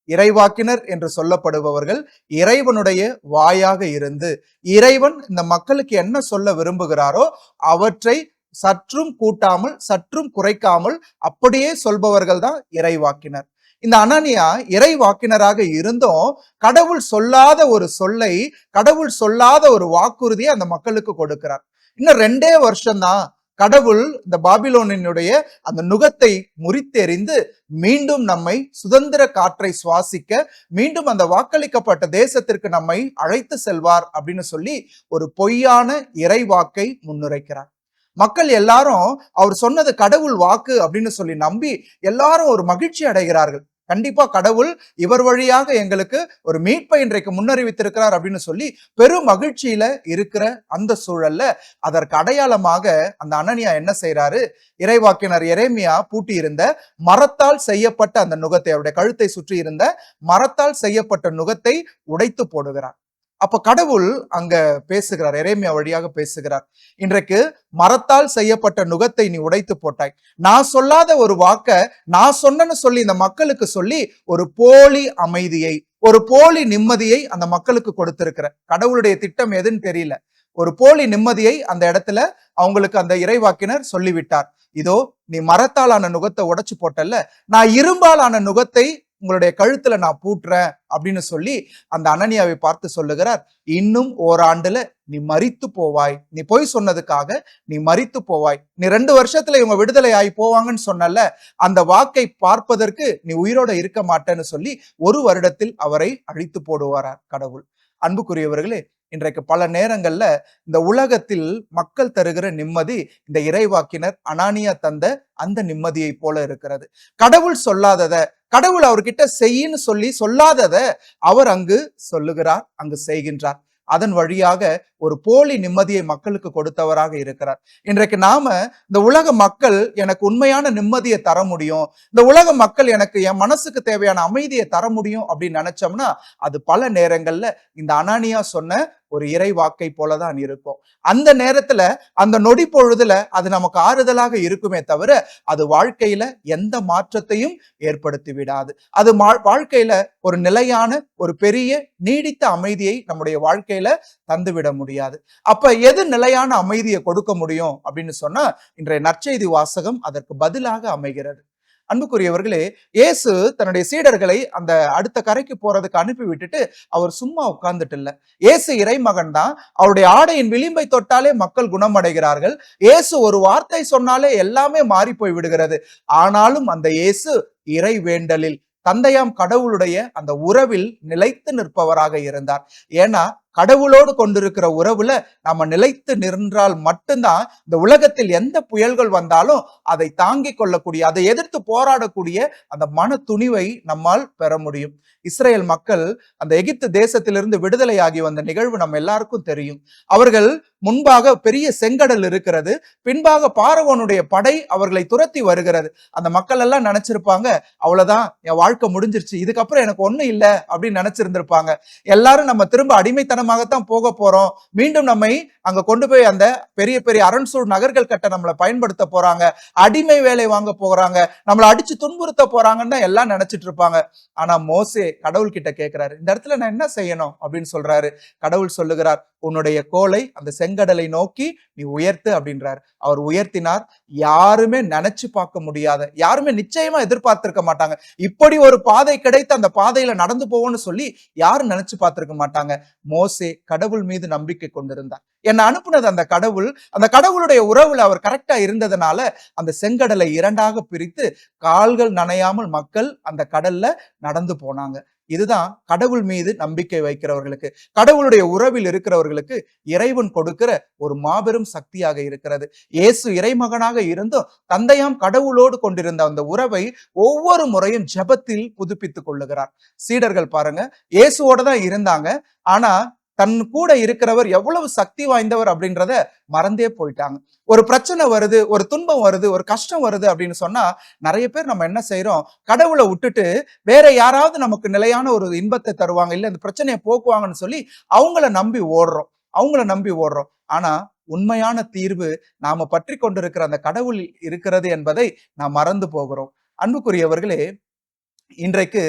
இறைவாக்கினர் என்று சொல்லப்படுபவர்கள் இறைவனுடைய வாயாக இருந்து இறைவன் இந்த மக்களுக்கு என்ன சொல்ல விரும்புகிறாரோ அவற்றை சற்றும் கூட்டாமல் சற்றும் குறைக்காமல் அப்படியே சொல்பவர்கள் தான் இறைவாக்கினர். இந்த அனனியா இறைவாக்கினராக இருந்தும் கடவுள் சொல்லாத ஒரு சொல்லை, கடவுள் சொல்லாத ஒரு வாக்குறுதியை அந்த மக்களுக்கு கொடுக்கிறார். இன்னும் 2 வருஷம்தான் கடவுள் இந்த பாபிலோனினுடைய அந்த நுகத்தை முறித்தெறிந்து மீண்டும் நம்மை சுதந்திர காற்றை சுவாசிக்க, மீண்டும் அந்த வாக்களிக்கப்பட்ட தேசத்திற்கு நம்மை அழைத்து செல்வார் அப்படின்னு சொல்லி ஒரு பொய்யான இறைவாக்கை முன்னுரைக்கிறார். மக்கள் எல்லாரும் அவர் சொன்னது கடவுள் வாக்கு அப்படின்னு சொல்லி நம்பி எல்லாரும் ஒரு மகிழ்ச்சி அடைகிறார்கள். கண்டிப்பா கடவுள் இவர் வழியாக எங்களுக்கு ஒரு மீட்பை இன்றைக்கு முன்னறிவித்திருக்கிறார் அப்படின்னு சொல்லி பெரும் மகிழ்ச்சியில இருக்கிற அந்த சூழல்ல அதற்கு அடையாளமாக அந்த அனனியா என்ன செய்யறாரு, இறைவாக்கினர் எரேமியா பூட்டி இருந்த மரத்தால் செய்யப்பட்ட அந்த நுகத்தை, அவருடைய கழுத்தை சுற்றி இருந்த மரத்தால் செய்யப்பட்ட நுகத்தை உடைத்து போடுகிறார். அப்ப கடவுள் அங்க பேசுகிறார், எரேமியா வழியாக பேசுகிறார். இன்றைக்கு மரத்தால் செய்யப்பட்ட நுகத்தை நீ உடைத்து போட்டாய். நான் சொல்லாத ஒரு வாக்க நான் சொன்னேன்னு சொல்லி இந்த மக்களுக்கு சொல்லி ஒரு போலி அமைதியை, ஒரு போலி நிம்மதியை அந்த மக்களுக்கு கொடுத்திருக்கிற. கடவுளுடைய திட்டம் எதுன்னு தெரியல. ஒரு போலி நிம்மதியை அந்த இடத்துல அவங்களுக்கு அந்த இறைவாக்கினர் சொல்லிவிட்டார். இதோ நீ மரத்தாலான நுகத்தை உடைச்சு போட்டல்ல, நான் இரும்பாலான நுகத்தை உங்களுடைய கழுத்துல நான் பூட்டுறேன் அப்படின்னு சொல்லி அந்த அனனியாவை பார்த்து சொல்லுகிறார், இன்னும் ஓராண்டுல நீ மரித்து போவாய். நீ போய் சொன்னதுக்காக நீ மரித்து போவாய். நீ 2 வருஷத்துல இவங்க விடுதலை ஆகி போவாங்கன்னு சொன்னல, அந்த வாக்கை பார்ப்பதற்கு நீ உயிரோட இருக்க மாட்டேன்னு சொல்லி 1 வருடத்தில் அவரை அழித்து போடுவாரார் கடவுள். அன்புக்குரியவர்களே, இன்றைக்கு பல நேரங்கள்ல இந்த உலகத்தில் மக்கள் தருகிற நிம்மதி இந்த இறைவாக்கினர் அனானியா தந்த அந்த நிம்மதியை போல இருக்கிறது. கடவுள் சொல்லாதத, கடவுள் அவர்கிட்ட செய்யின்னு சொல்லி சொல்லாதத அவர் அங்கு சொல்லுகிறார், அங்கு செய்கின்றார். அதன் வழியாக ஒரு போலி நிம்மதியை மக்களுக்கு கொடுத்தவராக இருக்கிறார். இன்றைக்கு நாம இந்த உலக மக்கள் எனக்கு உண்மையான நிம்மதியை தர முடியும், இந்த உலக மக்கள் எனக்கு என் மனசுக்கு தேவையான அமைதியை தர முடியும் அப்படின்னு நினைச்சோம்னா அது பல நேரங்கள்ல இந்த அனானியா சொன்ன ஒரு இறை வாக்கை போலதான் இருக்கும். அந்த நேரத்துல அந்த நொடி பொழுதுல அது நமக்கு ஆறுதலாக இருக்குமே தவிர அது வாழ்க்கையில எந்த மாற்றத்தையும் ஏற்படுத்தி விடாது. அது வாழ்க்கையில ஒரு நிலையான ஒரு பெரிய நீடித்த அமைதியை நம்முடைய வாழ்க்கையில தந்துவிட முடியாது. அப்ப எது நிலையான அமைதியை கொடுக்க முடியும் அப்படின்னு சொன்னா இன்றைய நற்செய்தி வாசகம் அதற்கு பதிலாக அமைகிறது. அன்புக்குரியவர்களே, இயேசு தன்னுடைய சீடர்களை அந்த அடுத்த கரைக்கு போறதுக்கு அனுப்பி விட்டுட்டு அவர் சும்மா உட்கார்ந்துட்டு இல்ல. இயேசு இறைமகன் தான். அவருடைய ஆடையின் விளிம்பை தொட்டாலே மக்கள் குணமடைகிறார்கள். இயேசு ஒரு வார்த்தை சொன்னாலே எல்லாமே மாறி போய் விடுகிறது. ஆனாலும் அந்த இயேசு இறை வேண்டலில் தந்தையாம் கடவுளுடைய அந்த உறவில் நிலைத்து நிற்பவராக இருந்தார். ஏன்னா கடவுளோடு கொண்டிருக்கிற உறவுல நாம நிலைத்து நின்றால் மட்டும்தான் இந்த உலகத்தில் எந்த புயல்கள் வந்தாலும் அதை தாங்கிக் கொள்ளக்கூடிய, அதை எதிர்த்து போராடக்கூடிய அந்த மன துணிவை நம்மால் பெற முடியும். இஸ்ரேல் மக்கள் அந்த எகிப்து தேசத்திலிருந்து விடுதலையாகி வந்த நிகழ்வு நம்ம எல்லாருக்கும் தெரியும். அவர்கள் முன்பாக பெரிய செங்கடல் இருக்கிறது, பின்பாக பார்வோனுடைய படை அவர்களை துரத்தி வருகிறது. அந்த மக்கள் எல்லாம் நினைச்சிருப்பாங்க, அவ்வளவுதான் என் வாழ்க்கை முடிஞ்சிருச்சு, இதுக்கப்புறம் எனக்கு ஒண்ணும் இல்லை அப்படின்னு நினைச்சிருந்திருப்பாங்க. எல்லாரும் நம்ம திரும்ப அடிமைத்தனமாகத்தான் போக போறோம், மீண்டும் நம்மை அங்க கொண்டு போய் அந்த பெரிய பெரிய அரண்சூழ் நகர்கள் கட்ட நம்மளை பயன்படுத்த போறாங்க, அடிமை வேலை வாங்க போறாங்க, நம்மளை அடிச்சு துன்புறுத்த போறாங்கன்னு தான் எல்லாம் நினைச்சிட்டு இருப்பாங்க. ஆனா மோசே கடவுள் கிட்ட கேட்கிறாரு, இந்த இடத்துல நான் என்ன செய்யணும் அப்படின்னு சொல்றாரு. கடவுள் சொல்லுகிறார், உன்னுடைய கோலை அந்த செங்கடலை நோக்கி நீ உயர்த்து அப்படின்றார். அவர் உயர்த்தினார். யாருமே நினைச்சு பார்க்க முடியாத, யாருமே நிச்சயமா எதிர்பார்த்திருக்க மாட்டாங்க, இப்படி ஒரு பாதை கிடைத்து அந்த பாதையில நடந்து போவோம்னு சொல்லி யாரும் நினைச்சு பார்த்திருக்க மாட்டாங்க. மோசே கடவுள் மீது நம்பிக்கை கொண்டிருந்தார். என்னை அனுப்புனது அந்த கடவுள், அந்த கடவுளுடைய உறவுல அவர் கரெக்டா இருந்ததுனால அந்த செங்கடலை 2ஆக பிரித்து கால்கள் நனையாமல் மக்கள் அந்த கடல்ல நடந்து போனாங்க. இதுதான் கடவுள் மீது நம்பிக்கை வைக்கிறவர்களுக்கு, கடவுளுடைய உறவில் இருக்கிறவர்களுக்கு இறைவன் கொடுக்கிற ஒரு மாபெரும் சக்தியாக இருக்கிறது. இயேசு இறைமகனாக இருந்தும் தந்தையாம் கடவுளோடு கொண்டிருந்த அந்த உறவை ஒவ்வொரு முறையும் ஜெபத்தில் புதுப்பித்துக் கொள்ளுகிறார். சீடர்கள் பாருங்க, இயேசுவோட தான் இருந்தாங்க, ஆனா தன் கூட இருக்கிறவர் எவ்வளவு சக்தி வாய்ந்தவர் அப்படின்றத மறந்தே போயிட்டாங்க. ஒரு பிரச்சனை வருது, ஒரு துன்பம் வருது, ஒரு கஷ்டம் வருது அப்படின்னு சொன்னா நிறைய பேர் நம்ம என்ன செய்யறோம், கடவுளை விட்டுட்டு வேற யாராவது நமக்கு நிலையான ஒரு இன்பத்தை தருவாங்க, இல்ல இந்த பிரச்சனையை போக்குவாங்கன்னு சொல்லி அவங்கள நம்பி ஓடுறோம். ஆனா உண்மையான தீர்வு நாம பற்றி கொண்டிருக்கிற அந்த கடவுள் இருக்கிறது என்பதை நாம் மறந்து போகிறோம். அன்புக்குரியவர்களே, இன்றைக்கு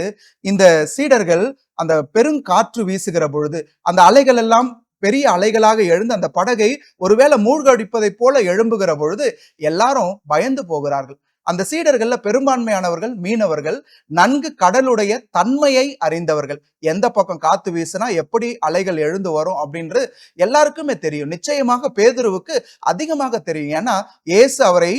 இந்த சீடர்கள் அந்த பெருங்காற்று வீசுகிற பொழுது அந்த அலைகள் எல்லாம் பெரிய அலைகளாக எழுந்து அந்த படகை ஒருவேளை மூழ்கடிப்பதை போல எழும்புகிற பொழுது எல்லாரும் பயந்து போகிறார்கள். அந்த சீடர்கள்ல பெரும்பான்மையானவர்கள் மீனவர்கள், நன்கு கடலுடைய தன்மையை அறிந்தவர்கள். எந்த பக்கம் காத்து வீசினா எப்படி அலைகள் எழுந்து வரும் அப்படின்றது எல்லாருக்குமே தெரியும். நிச்சயமாக பேதுருவுக்கு அதிகமாக தெரியும். ஏன்னா இயேசு அவரை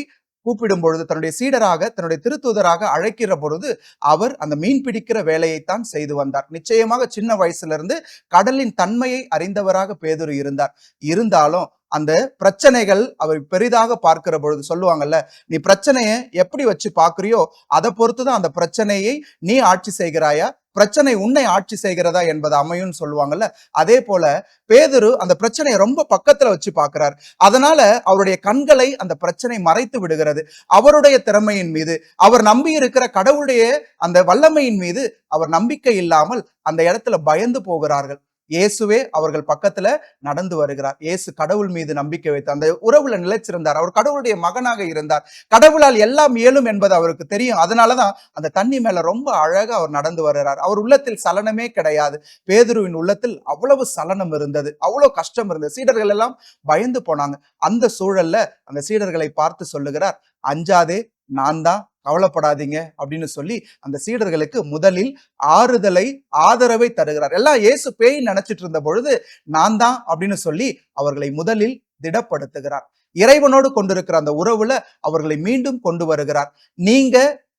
கூப்பிடும் பொழுது, தன்னுடைய சீடராக, தன்னுடைய திருத்தூதராக அழைக்கிற பொழுது அவர் அந்த மீன் பிடிக்கிற வேலையைத்தான் செய்து வந்தார். நிச்சயமாக சின்ன வயசுல இருந்து கடலின் தன்மையை அறிந்தவராக பேதுரு இருந்தார். இருந்தாலும் அந்த பிரச்சனைகள் அவர் பெரிதாக பார்க்கிற பொழுது சொல்லுவாங்கல்ல, நீ பிரச்சனையை எப்படி வச்சு பார்க்கிறியோ அதை பொறுத்துதான் அந்த பிரச்சனையை நீ ஆட்சி செய்கிறாயா, பிரச்சனை உன்னை ஆட்சி செய்கிறதா என்பது அமையும் சொல்லுவாங்கல்ல. அதே போல பேதுரு அந்த பிரச்சனையை ரொம்ப பக்கத்துல வச்சு பார்க்கிறார். அதனால அவருடைய கண்களை அந்த பிரச்சனை மறைத்து விடுகிறது. அவருடைய திறமையின் மீது, அவர் நம்பி இருக்கிற கடவுளுடைய அந்த வல்லமையின் மீது அவர் நம்பிக்கை இல்லாமல் அந்த இடத்துல பயந்து போகிறார்கள். இயேசுவே அவர்கள் பக்கத்துல நடந்து வருகிறார். இயேசு கடவுள் மீது நம்பிக்கை வைத்து அந்த உறவுல நிலைச்சிருந்தார். அவர் கடவுளுடைய மகனாக இருந்தார். கடவுளால் எல்லாம் இயலும் என்பது அவருக்கு தெரியும். அதனாலதான் அந்த தண்ணி மேல ரொம்ப அழகா அவர் நடந்து வருகிறார். அவர் உள்ளத்தில் சலனமே கிடையாது. பேதுருவின் உள்ளத்தில் அவ்வளவு சலனம் இருந்தது, அவ்வளவு கஷ்டம் இருந்தது. சீடர்கள் எல்லாம் பயந்து போனாங்க. அந்த சூழல்ல அந்த சீடர்களை பார்த்து சொல்லுகிறார், அஞ்சாதே, நான் தான், கவலைப்படாதீங்க அப்படின்னு சொல்லி அந்த சீடர்களுக்கு முதலில் ஆறுதலை, ஆதரவை தருகிறார். எல்லாம் இயேசு பேய் நினைச்சிட்டு இருந்த பொழுது நான் தான் அப்படின்னு சொல்லி அவர்களை முதலில் திடப்படுத்துகிறார். இறைவனோடு கொண்டிருக்கிற அந்த உறவுல அவர்களை மீண்டும் கொண்டு வருகிறார். நீங்க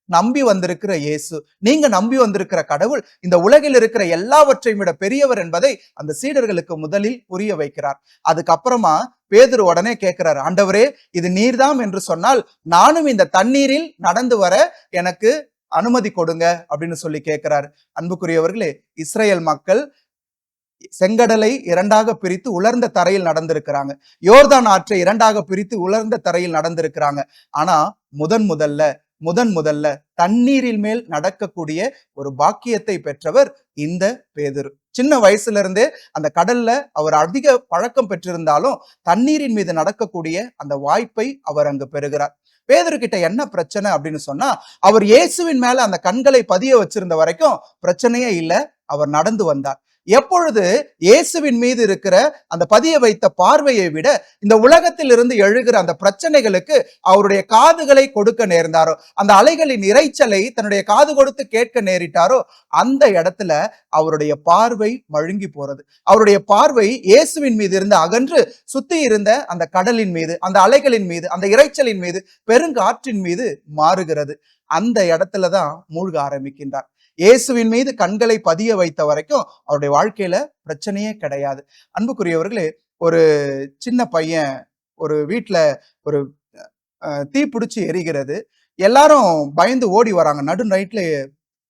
நம்பி வந்திருக்கிற இயேசு, நீங்க நம்பி வந்திருக்கிற கடவுள் இந்த உலகில் இருக்கிற எல்லாவற்றையும் விட பெரியவர் என்பதை அந்த சீடர்களுக்கு முதலில் புரிய வைக்கிறார். அதுக்கப்புறமா பேதுரு உடனே கேட்கிறார், ஆண்டவரே, இது நீர்தாம் என்று சொன்னால் நானும் இந்த தண்ணீரில் நடந்து வர எனக்கு அனுமதி கொடுங்க அப்படின்னு சொல்லி கேட்கிறார். அன்புக்குரியவர்களே, இஸ்ரேல் மக்கள் செங்கடலை இரண்டாக பிரித்து உலர்ந்த தரையில் நடந்திருக்கிறாங்க. யோர்தான் ஆற்றை இரண்டாக பிரித்து உலர்ந்த தரையில் நடந்திருக்கிறாங்க. ஆனா முதன் முதல்ல தண்ணீரில் மேல் நடக்கக்கூடிய ஒரு பாக்கியத்தை பெற்றவர் இந்த பேதுரு. சின்ன வயசுல இருந்தே அந்த கடல்ல அவர் அதிக பழக்கம் பெற்றிருந்தாலும் தண்ணீரின் மீது நடக்கக்கூடிய அந்த வாய்ப்பை அவர் அங்கு பெறுகிறார். பேதுரு கிட்ட என்ன பிரச்சனை அப்படின்னு சொன்னா, அவர் இயேசுவின் மேல அந்த கண்களை பதிய வச்சிருந்த வரைக்கும் பிரச்சனையே இல்லை. அவர் நடந்து வந்தார். எப்பொழுது இயேசுவின் மீது இருக்கிற அந்த பதிய வைத்த பார்வையை விட இந்த உலகத்தில் இருந்து எழுகிற அந்த பிரச்சனைகளுக்கு அவருடைய காதுகளை கொடுக்க நேர்ந்தாரோ, அந்த அலைகளின் இறைச்சலை தன்னுடைய காது கொடுத்து கேட்க நேரிட்டாரோ, அந்த இடத்துல அவருடைய பார்வை மழுங்கி போறது. அவருடைய பார்வை இயேசுவின் மீது இருந்து அகன்று சுத்தி இருந்த அந்த கடலின் மீது, அந்த அலைகளின் மீது, அந்த இறைச்சலின் மீது, பெருங்காற்றின் மீது மாறுகிறது. அந்த இடத்துலதான் மூழ்க ஆரம்பிக்கின்றார். இயேசுவின் மீது கண்களை பதிய வைத்த வரைக்கும் அவருடைய வாழ்க்கையில பிரச்சனையே கிடையாது. அன்புக்குரியவர்களே, ஒரு சின்ன பையன் ஒரு வீட்டுல ஒரு தீ பிடிச்சி எரிகிறது. எல்லாரும் பயந்து ஓடி வராங்க. நடு நைட்ல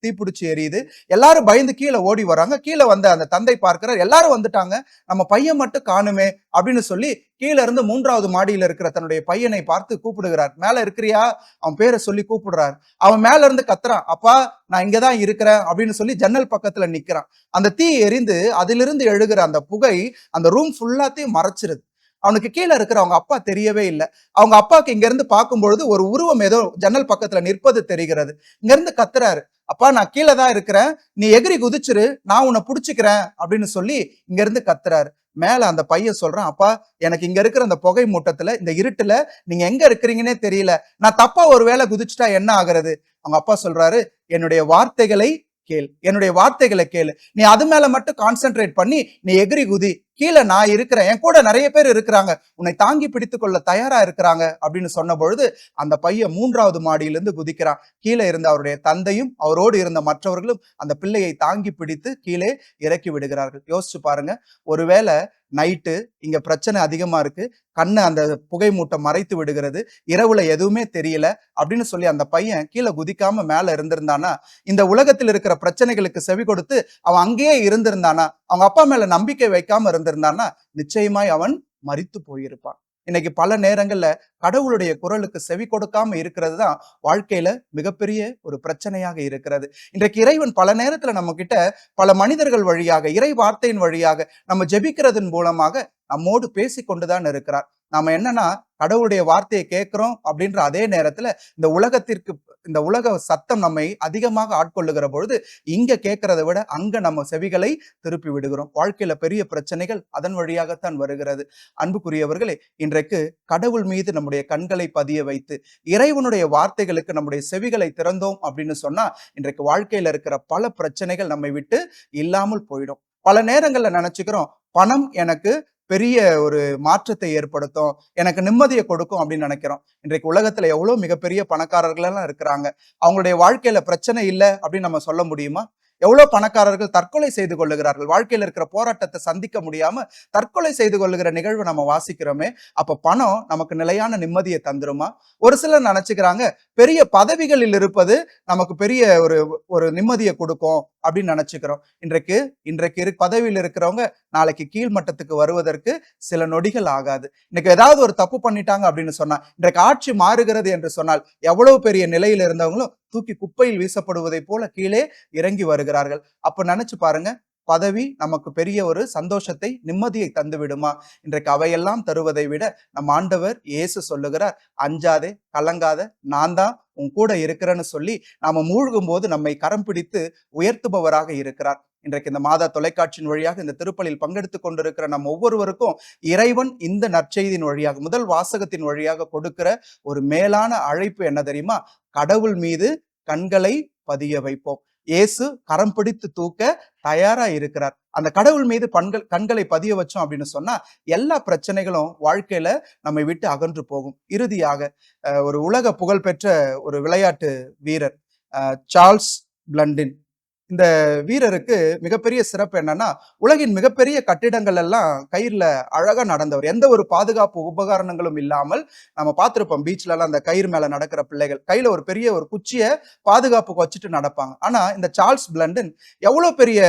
தீப்பிடிச்சு எரியுது. எல்லாரும் பயந்து கீழே ஓடி வராங்க. கீழே வந்த அந்த தந்தை பார்க்கிறார், எல்லாரும் வந்துட்டாங்க, நம்ம பையன் மட்டும் காணுமே அப்படின்னு சொல்லி கீழே இருந்து 3வது மாடியில இருக்கிற தன்னுடைய பையனை பார்த்து கூப்பிடுகிறார். மேல இருக்கிறியா, அவன் பேரை சொல்லி கூப்பிடுறார். அவன் மேல இருந்து கத்துறான், அப்பா நான் இங்கதான் இருக்கிறேன் அப்படின்னு சொல்லி ஜன்னல் பக்கத்துல நிக்கிறான். அந்த தீ எரிந்து அதிலிருந்து எழுகிற அந்த புகை அந்த ரூம் ஃபுல்லாத்தையும் மறைச்சிருது. அவனுக்கு கீழே இருக்கிற அவங்க அப்பா தெரியவே இல்லை. அவங்க அப்பாவுக்கு இங்க இருந்து பார்க்கும்பொழுது ஒரு உருவம் ஏதோ ஜன்னல் பக்கத்துல நிற்பது தெரிகிறது. இங்க இருந்து கத்துறாரு, அப்பா நான் கீழே தான் இருக்கிறேன், நீ எகிரி குதிச்சிரு, நான் உன்னை புடிச்சுக்கிறேன் அப்படின்னு சொல்லி இங்க இருந்து கத்துறாரு. மேல அந்த பையன் சொல்றான், அப்பா எனக்கு இங்க இருக்கிற அந்த புகை மூட்டத்துல, இந்த இருட்டுல நீங்க எங்க இருக்கிறீங்கன்னே தெரியல, நான் தப்பா ஒரு வேளை குதிச்சுட்டா என்ன ஆகுறது? அவங்க அப்பா சொல்றாரு, என்னுடைய வார்த்தைகளை கேள், என்னுடைய வார்த்தைகளை கேளு, நீ அது மேல மட்டும் கான்சென்ட்ரேட் பண்ணி நீ எகிரி குதி, கீழே நான் இருக்கிறேன், என் கூட நிறைய பேர் இருக்கிறாங்க, உன்னை தாங்கி பிடித்து கொள்ள தயாரா இருக்கிறாங்க அப்படின்னு சொன்ன பொழுது அந்த பையன் 3வது மாடியிலிருந்து குதிக்கிறான். கீழே இருந்த அவருடைய தந்தையும் அவரோடு இருந்த மற்றவர்களும் அந்த பிள்ளையை தாங்கி பிடித்து கீழே இறக்கி விடுகிறார்கள். யோசிச்சு பாருங்க, ஒருவேளை நைட்டு இங்க பிரச்சனை அதிகமா இருக்கு, கண்ணை அந்த புகை மூட்டை மறைத்து விடுகிறது, இரவுல எதுவுமே தெரியல அப்படின்னு சொல்லி அந்த பையன் கீழே குதிக்காம மேல இருந்திருந்தானா, இந்த உலகத்தில் இருக்கிற பிரச்சனைகளுக்கு செவி கொடுத்து அவன் அங்கேயே இருந்திருந்தானா, அவங்க அப்பா மேல நம்பிக்கை வைக்காம இருந்திருந்தானா, நிச்சயமாய் அவன் மரித்து போயிருப்பான். இன்னைக்கு பல நேரங்கள்ல கடவுளுடைய குரலுக்கு செவி கொடுக்காம இருக்கிறது தான் வாழ்க்கையில மிகப்பெரிய ஒரு பிரச்சனையாக இருக்கிறது. இன்றைக்கு இறைவன் பல நேரத்துல நம்ம கிட்ட பல மனிதர்கள் வழியாக, இறை வார்த்தையின் வழியாக, நம்ம ஜெபிக்கிறதன் மூலமாக நம்மோடு பேசி கொண்டுதான் இருக்கிறார். நாம என்னன்னா கடவுளுடைய வார்த்தையை கேட்கிறோம் அப்படின்ற அதே நேரத்துல இந்த உலக சத்தம் நம்மை அதிகமாக ஆட்கொள்ளுகிற பொழுது இங்க கேட்கறதை விட அங்க நம்ம செவிகளை திருப்பி விடுகிறோம். வாழ்க்கையில பெரிய பிரச்சனைகள் அதன் வழியாகத்தான் வருகிறது. அன்புக்குரியவர்களே, இன்றைக்கு கடவுள் மீது நம்முடைய கண்களை பதிய வைத்து இறைவனுடைய வார்த்தைகளுக்கு நம்முடைய செவிகளை திறந்தோம் அப்படின்னு சொன்னா இன்றைக்கு வாழ்க்கையில இருக்கிற பல பிரச்சனைகள் நம்மை விட்டு இல்லாமல் போயிடும். பல நேரங்கள்ல நினைச்சுக்கிறோம், பணம் எனக்கு பெரிய ஒரு மாற்றத்தை ஏற்படுத்தும், எனக்கு நிம்மதியை கொடுக்கும் அப்படின்னு நினைக்கிறோம். இன்றைக்கு உலகத்துல எவ்வளவு மிகப்பெரிய பணக்காரர்கள் எல்லாம் இருக்கிறாங்க. அவங்களுடைய வாழ்க்கையில பிரச்சனை இல்லை அப்படின்னு நம்ம சொல்ல முடியுமா? எவ்வளவு பணக்காரர்கள் தற்கொலை செய்து கொள்ளுகிறார்கள். வாழ்க்கையில இருக்கிற போராட்டத்தை சந்திக்க முடியாம தற்கொலை செய்து கொள்ளுகிற நிகழ்வு நம்ம வாசிக்கிறோமே. அப்ப பணம் நமக்கு நிலையான நிம்மதியை தந்துருமா? ஒரு சிலர் நினைச்சுக்கிறாங்க பெரிய பதவிகளில் இருப்பது நமக்கு பெரிய ஒரு நிம்மதியை கொடுக்கும் அப்படின்னு நினைச்சுக்கிறோம். இன்றைக்கு பதவியில் இருக்கிறவங்க நாளைக்கு கீழ்மட்டத்துக்கு வருவதற்கு சில நொடிகள் ஆகாது. இன்னைக்கு ஏதாவது ஒரு தப்பு பண்ணிட்டாங்க அப்படின்னு சொன்னா, இன்றைக்கு ஆட்சி மாறுகிறது என்று சொன்னால் எவ்வளவு பெரிய நிலையில் இருந்தவங்களும் தூக்கி குப்பையில் வீசப்படுவதை போல கீழே இறங்கி வருகிறார்கள். அப்ப நினைச்சு பாருங்க, பதவி நமக்கு பெரிய ஒரு சந்தோஷத்தை, நிம்மதியை தந்து விடுமா? இன்றைக்கு அவையெல்லாம் தருவதை விட நம் ஆண்டவர் இயேசு சொல்லுகிறார், அஞ்சாதே, கலங்காத, நான் தான் உன் கூட இருக்கிறேன்னு சொல்லி நாம மூழ்கும் போது நம்மை கரம் பிடித்து உயர்த்துபவராக இருக்கிறார். இன்றைக்கு இந்த மாதா தொலைக்காட்சியின் வழியாக இந்த திருப்பலியில் பங்கெடுத்துக் கொண்டிருக்கிற நம் ஒவ்வொருவருக்கும் இறைவன் இந்த நற்செய்தியின் வழியாக, முதல் வாசகத்தின் வழியாக கொடுக்கிற ஒரு மேலான அழைப்பு என்ன தெரியுமா? கடவுள் மீது கண்களை பதிய வைப்போம். இயேசு கரம் பிடித்து தூக்க தயாரா இருக்கிறார். அந்த கடவுள் மீது கண்களை பதிய வச்சோம் அப்படின்னு சொன்னா எல்லா பிரச்சனைகளும் வாழ்க்கையில நம்மை விட்டு அகன்று போகும். இறுதியாக ஒரு உலக புகழ்பெற்ற ஒரு விளையாட்டு வீரர் சார்ல்ஸ் பிளண்டின், இந்த வீரருக்கு மிகப்பெரிய சிறப்பு என்னன்னா, உலகின் மிகப்பெரிய கட்டிடங்கள் எல்லாம் கயிறுல அழகா நடந்தவர். எந்த ஒரு பாதுகாப்பு உபகரணங்களும் இல்லாமல் நம்ம பார்த்திருப்போம் பீச்ல எல்லாம் அந்த கயிறு மேல நடக்கிற பிள்ளைகள் கையில ஒரு பெரிய ஒரு குச்சியை பாதுகாப்புக்கு வச்சுட்டு நடப்பாங்க. ஆனா இந்த சார்ல்ஸ் பிளண்டின் எவ்வளவு பெரிய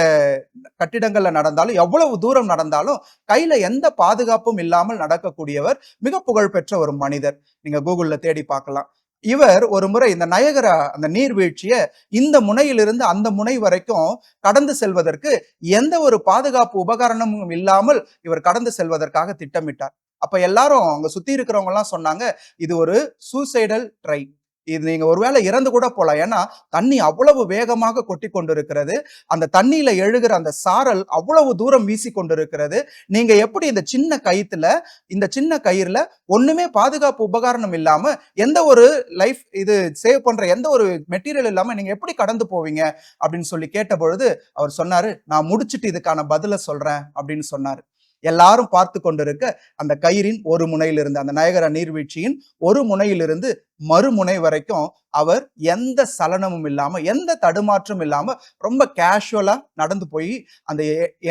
கட்டிடங்கள்ல நடந்தாலும், எவ்வளவு தூரம் நடந்தாலும் கையில எந்த பாதுகாப்பும் இல்லாமல் நடக்கக்கூடியவர், மிக புகழ்பெற்ற ஒரு மனிதர். நீங்க கூகுள்ல தேடி பார்க்கலாம். இவர் ஒரு முறை இந்த நயகரா அந்த நீர்வீழ்ச்சியை இந்த முனையிலிருந்து அந்த முனை வரைக்கும் கடந்து செல்வதற்கு எந்த ஒரு பாதுகாப்பு உபகரணமும் இல்லாமல் இவர் கடந்து செல்வதற்காக திட்டமிட்டார். அப்ப எல்லாரும் அங்க சுத்தி இருக்கிறவங்க எல்லாம் சொன்னாங்க, இது ஒரு சூசைடல் ட்ரை, இது நீங்க ஒருவேளை இறந்து கூட போலாம். ஏன்னா தண்ணி அவ்வளவு வேகமாக கொட்டி கொண்டிருக்கிறது, அந்த தண்ணியில எழுகிற அந்த சாரல் அவ்வளவு தூரம் வீசி கொண்டிருக்கிறது. நீங்க எப்படி இந்த சின்ன கயிறுல ஒண்ணுமே பாதுகாப்பு உபகரணம் இல்லாம, எந்த ஒரு லைஃப் இது சேவ் பண்ற எந்த ஒரு மெட்டீரியல் இல்லாம நீங்க எப்படி கடந்து போவீங்க அப்படின்னு சொல்லி கேட்ட பொழுது அவர் சொன்னாரு, நான் முடிச்சுட்டு இதுக்கான பதில சொல்றேன் அப்படின்னு சொன்னாரு. எல்லாரும் பார்த்து கொண்டிருக்க அந்த கயிறின் ஒரு முனையிலிருந்து, அந்த நயகரா நீர்வீழ்ச்சியின் ஒரு முனையிலிருந்து மறுமுனை வரைக்கும் அவர் எந்த சலனமும் இல்லாம, எந்த தடுமாற்றம் இல்லாம ரொம்ப கேஷுவலா நடந்து போய் அந்த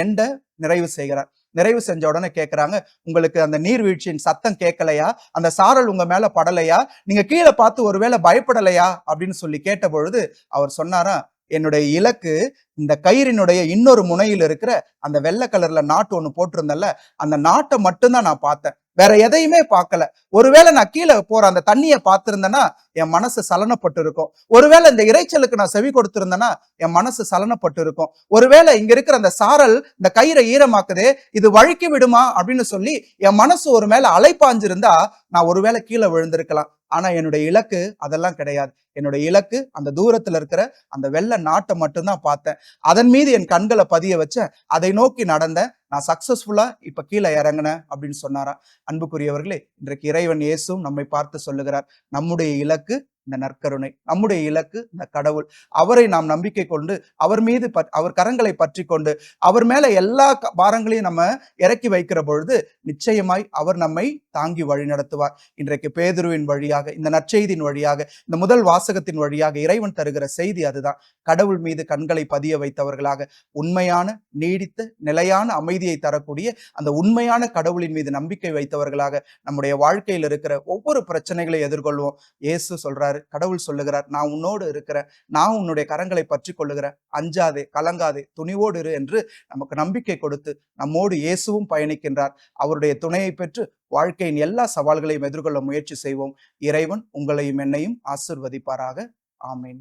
எண்டை நிறைவு செய்கிறார். நிறைவு செஞ்ச உடனே கேட்கிறாங்க, உங்களுக்கு அந்த நீர்வீழ்ச்சியின் சத்தம் கேட்கலையா? அந்த சாரல் உங்க மேல படலையா? நீங்க கீழே பார்த்து ஒருவேளை பயப்படலையா அப்படின்னு சொல்லி கேட்ட பொழுது அவர் சொன்னாரா, என்னுடைய இலக்கு இந்த கயிறினுடைய இன்னொரு முனையில் இருக்கிற அந்த வெள்ளை கலர்ல நாட்டு ஒண்ணு போட்டிருந்தல, அந்த நாட்டை மட்டும்தான் நான் பார்த்தேன், வேற எதையுமே பார்க்கல. ஒருவேளை நான் கீழே போற அந்த தண்ணியை பார்த்திருந்தேன்னா என் மனசு சலனப்பட்டு இருக்கும். ஒருவேளை இந்த இறைச்சலுக்கு நான் செவி கொடுத்திருந்தேன்னா என் மனசு சலனப்பட்டு இருக்கும். ஒருவேளை இங்க இருக்கிற அந்த சாரல் இந்த கயிறை ஈரமாக்குதே, இது வழுக்கி விடுமா அப்படின்னு சொல்லி என் மனசு ஒரு மேல அலைப்பாஞ்சிருந்தா நான் ஒருவேளை கீழே விழுந்திருக்கலாம். ஆனா என்னுடைய இலக்கு அதெல்லாம் கிடையாது. என்னுடைய இலக்கு அந்த தூரத்துல இருக்கிற அந்த வெள்ளை நாட்டை மட்டும்தான் பார்த்தேன். அதன் மீது என் கண்களை பதிய வச்சேன், அதை நோக்கி நடந்தேன், நான் சக்சஸ்ஃபுல்லா இப்ப கீழே இறங்கினேன் அப்படின்னு சொன்னாரா. அன்புக்குரியவர்களே, இன்றைக்கு இறைவன் இயேசுவும் நம்மை பார்த்து சொல்லுகிறார், நம்முடைய இலக்கு இந்த நற்கருணை, நம்முடைய இலக்கு இந்த கடவுள். அவரை நாம் நம்பிக்கை கொண்டு அவர் மீது அவர் கரங்களை பற்றி கொண்டு அவர் மேல எல்லா பாரங்களையும் நம்ம இறக்கி வைக்கிற பொழுது நிச்சயமாய் அவர் நம்மை தாங்கி வழி நடத்துவார். இன்றைக்கு பேதுருவின் வழியாக, இந்த நற்செய்தியின் வழியாக, இந்த முதல் வாசகத்தின் வழியாக இறைவன் தருகிற செய்தி அதுதான். கடவுள் மீது கண்களை பதிய வைத்தவர்களாக, உண்மையான நீடித்த நிலையான அமைதியை தரக்கூடிய அந்த உண்மையான கடவுளின் மீது நம்பிக்கை வைத்தவர்களாக நம்முடைய வாழ்க்கையில் இருக்கிற ஒவ்வொரு பிரச்சனைகளை எதிர்கொள்வோம். இயேசு சொல்றாரு, கடவுள் சொல்லுகிறார், நான் உன்னோடு இருக்கிறேன், நான் உன்னுடைய கரங்களை பற்றி கொள்ளுகிறேன், அஞ்சாதே, கலங்காதே, துணிவோடு இரு என்று நமக்கு நம்பிக்கை கொடுத்து நம்மோடு இயேசுவும் பயணிக்கின்றார். அவருடைய துணையை பெற்று வாழ்க்கையின் எல்லா சவால்களையும் எதிர்கொள்ள முயற்சி செய்வோம். இறைவன் உங்களையும் என்னையும் ஆசிர்வதிப்பாராக. ஆமீன்.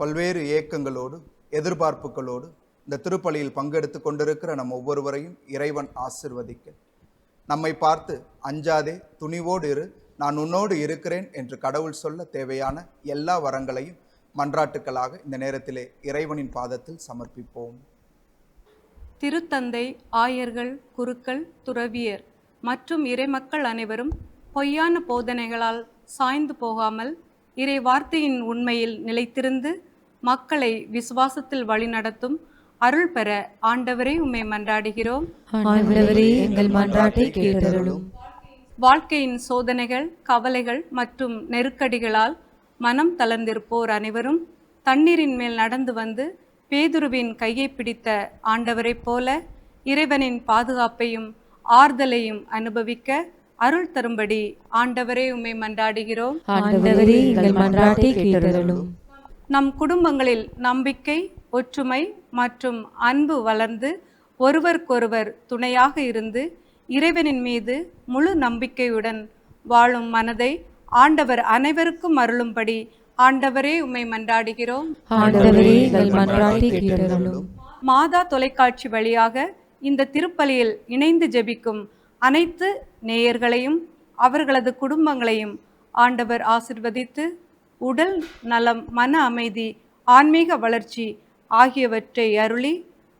பல்வேறு ஏக்கங்களோடு எதிர்பார்ப்புகளோடு இந்த திருப்பலியில் பங்கெடுத்து கொண்டிருக்கிற நம் ஒவ்வொருவரையும் இறைவன் ஆசிர்வதிக்க, நம்மை பார்த்து அஞ்சாதே, துணிவோடு இரு, நான் உன்னோடு இருக்கிறேன் என்று கடவுள் சொல்ல தேவையான எல்லா வரங்களையும் மன்றாட்டுக்களாக இந்த நேரத்திலே இறைவனின் பாதத்தில் சமர்ப்பிப்போம். திருத்தந்தை, ஆயர்கள், குருக்கள், துறவியர் மற்றும் இறைமக்கள் அனைவரும் பொய்யான போதனைகளால் சாய்ந்து போகாமல் இறை வார்த்தையின் உண்மையில் நிலைத்திருந்து மக்களை விசுவாசத்தில் வழிநடத்தும் அருள் பெற ஆண்டவரே உம்மை மன்றாடுகிறோம். ஆண்டவரே எங்கள் மன்றாட்டை கேட்டருளும். வாழ்க்கையின் சோதனைகள், கவலைகள் மற்றும் நெருக்கடிகளால் மனம் தளர்ந்திருப்போர் அனைவரும் தண்ணீரின் மேல் நடந்து வந்து பேதுருவின் கையை பிடித்த ஆண்டவரைப் போல இறைவனின் பாதுகாப்பையும் ஆறுதலையும் அனுபவிக்க அருள் தரும்படி ஆண்டவரே உம்மை மன்றாடுகிறோம். ஆண்டவரே எங்கள் மன்றாட்டை கேட்டருளும். நம் குடும்பங்களில் நம்பிக்கை, ஒற்றுமை மற்றும் அன்பு வளர்ந்து ஒருவருக்கொருவர் துணையாக இருந்து இறைவனின் மீது முழு நம்பிக்கையுடன் வாழும் மனதை ஆண்டவர் அனைவருக்கும் அருளும்படி ஆண்டவரே உம்மை மன்றாடுகிறோம். ஆண்டவரே எங்கள் மன்றாட்டை கேட்டருளும். மாதா தொலைக்காட்சி வழியாக இந்த திருப்பலியில் இணைந்து ஜெபிக்கும் அனைத்து நேயர்களையும் அவர்களது குடும்பங்களையும் ஆண்டவர் ஆசிர்வதித்து உடல் நலம், மன அமைதி, ஆன்மீக வளர்ச்சி ஆகியவற்றை அருளி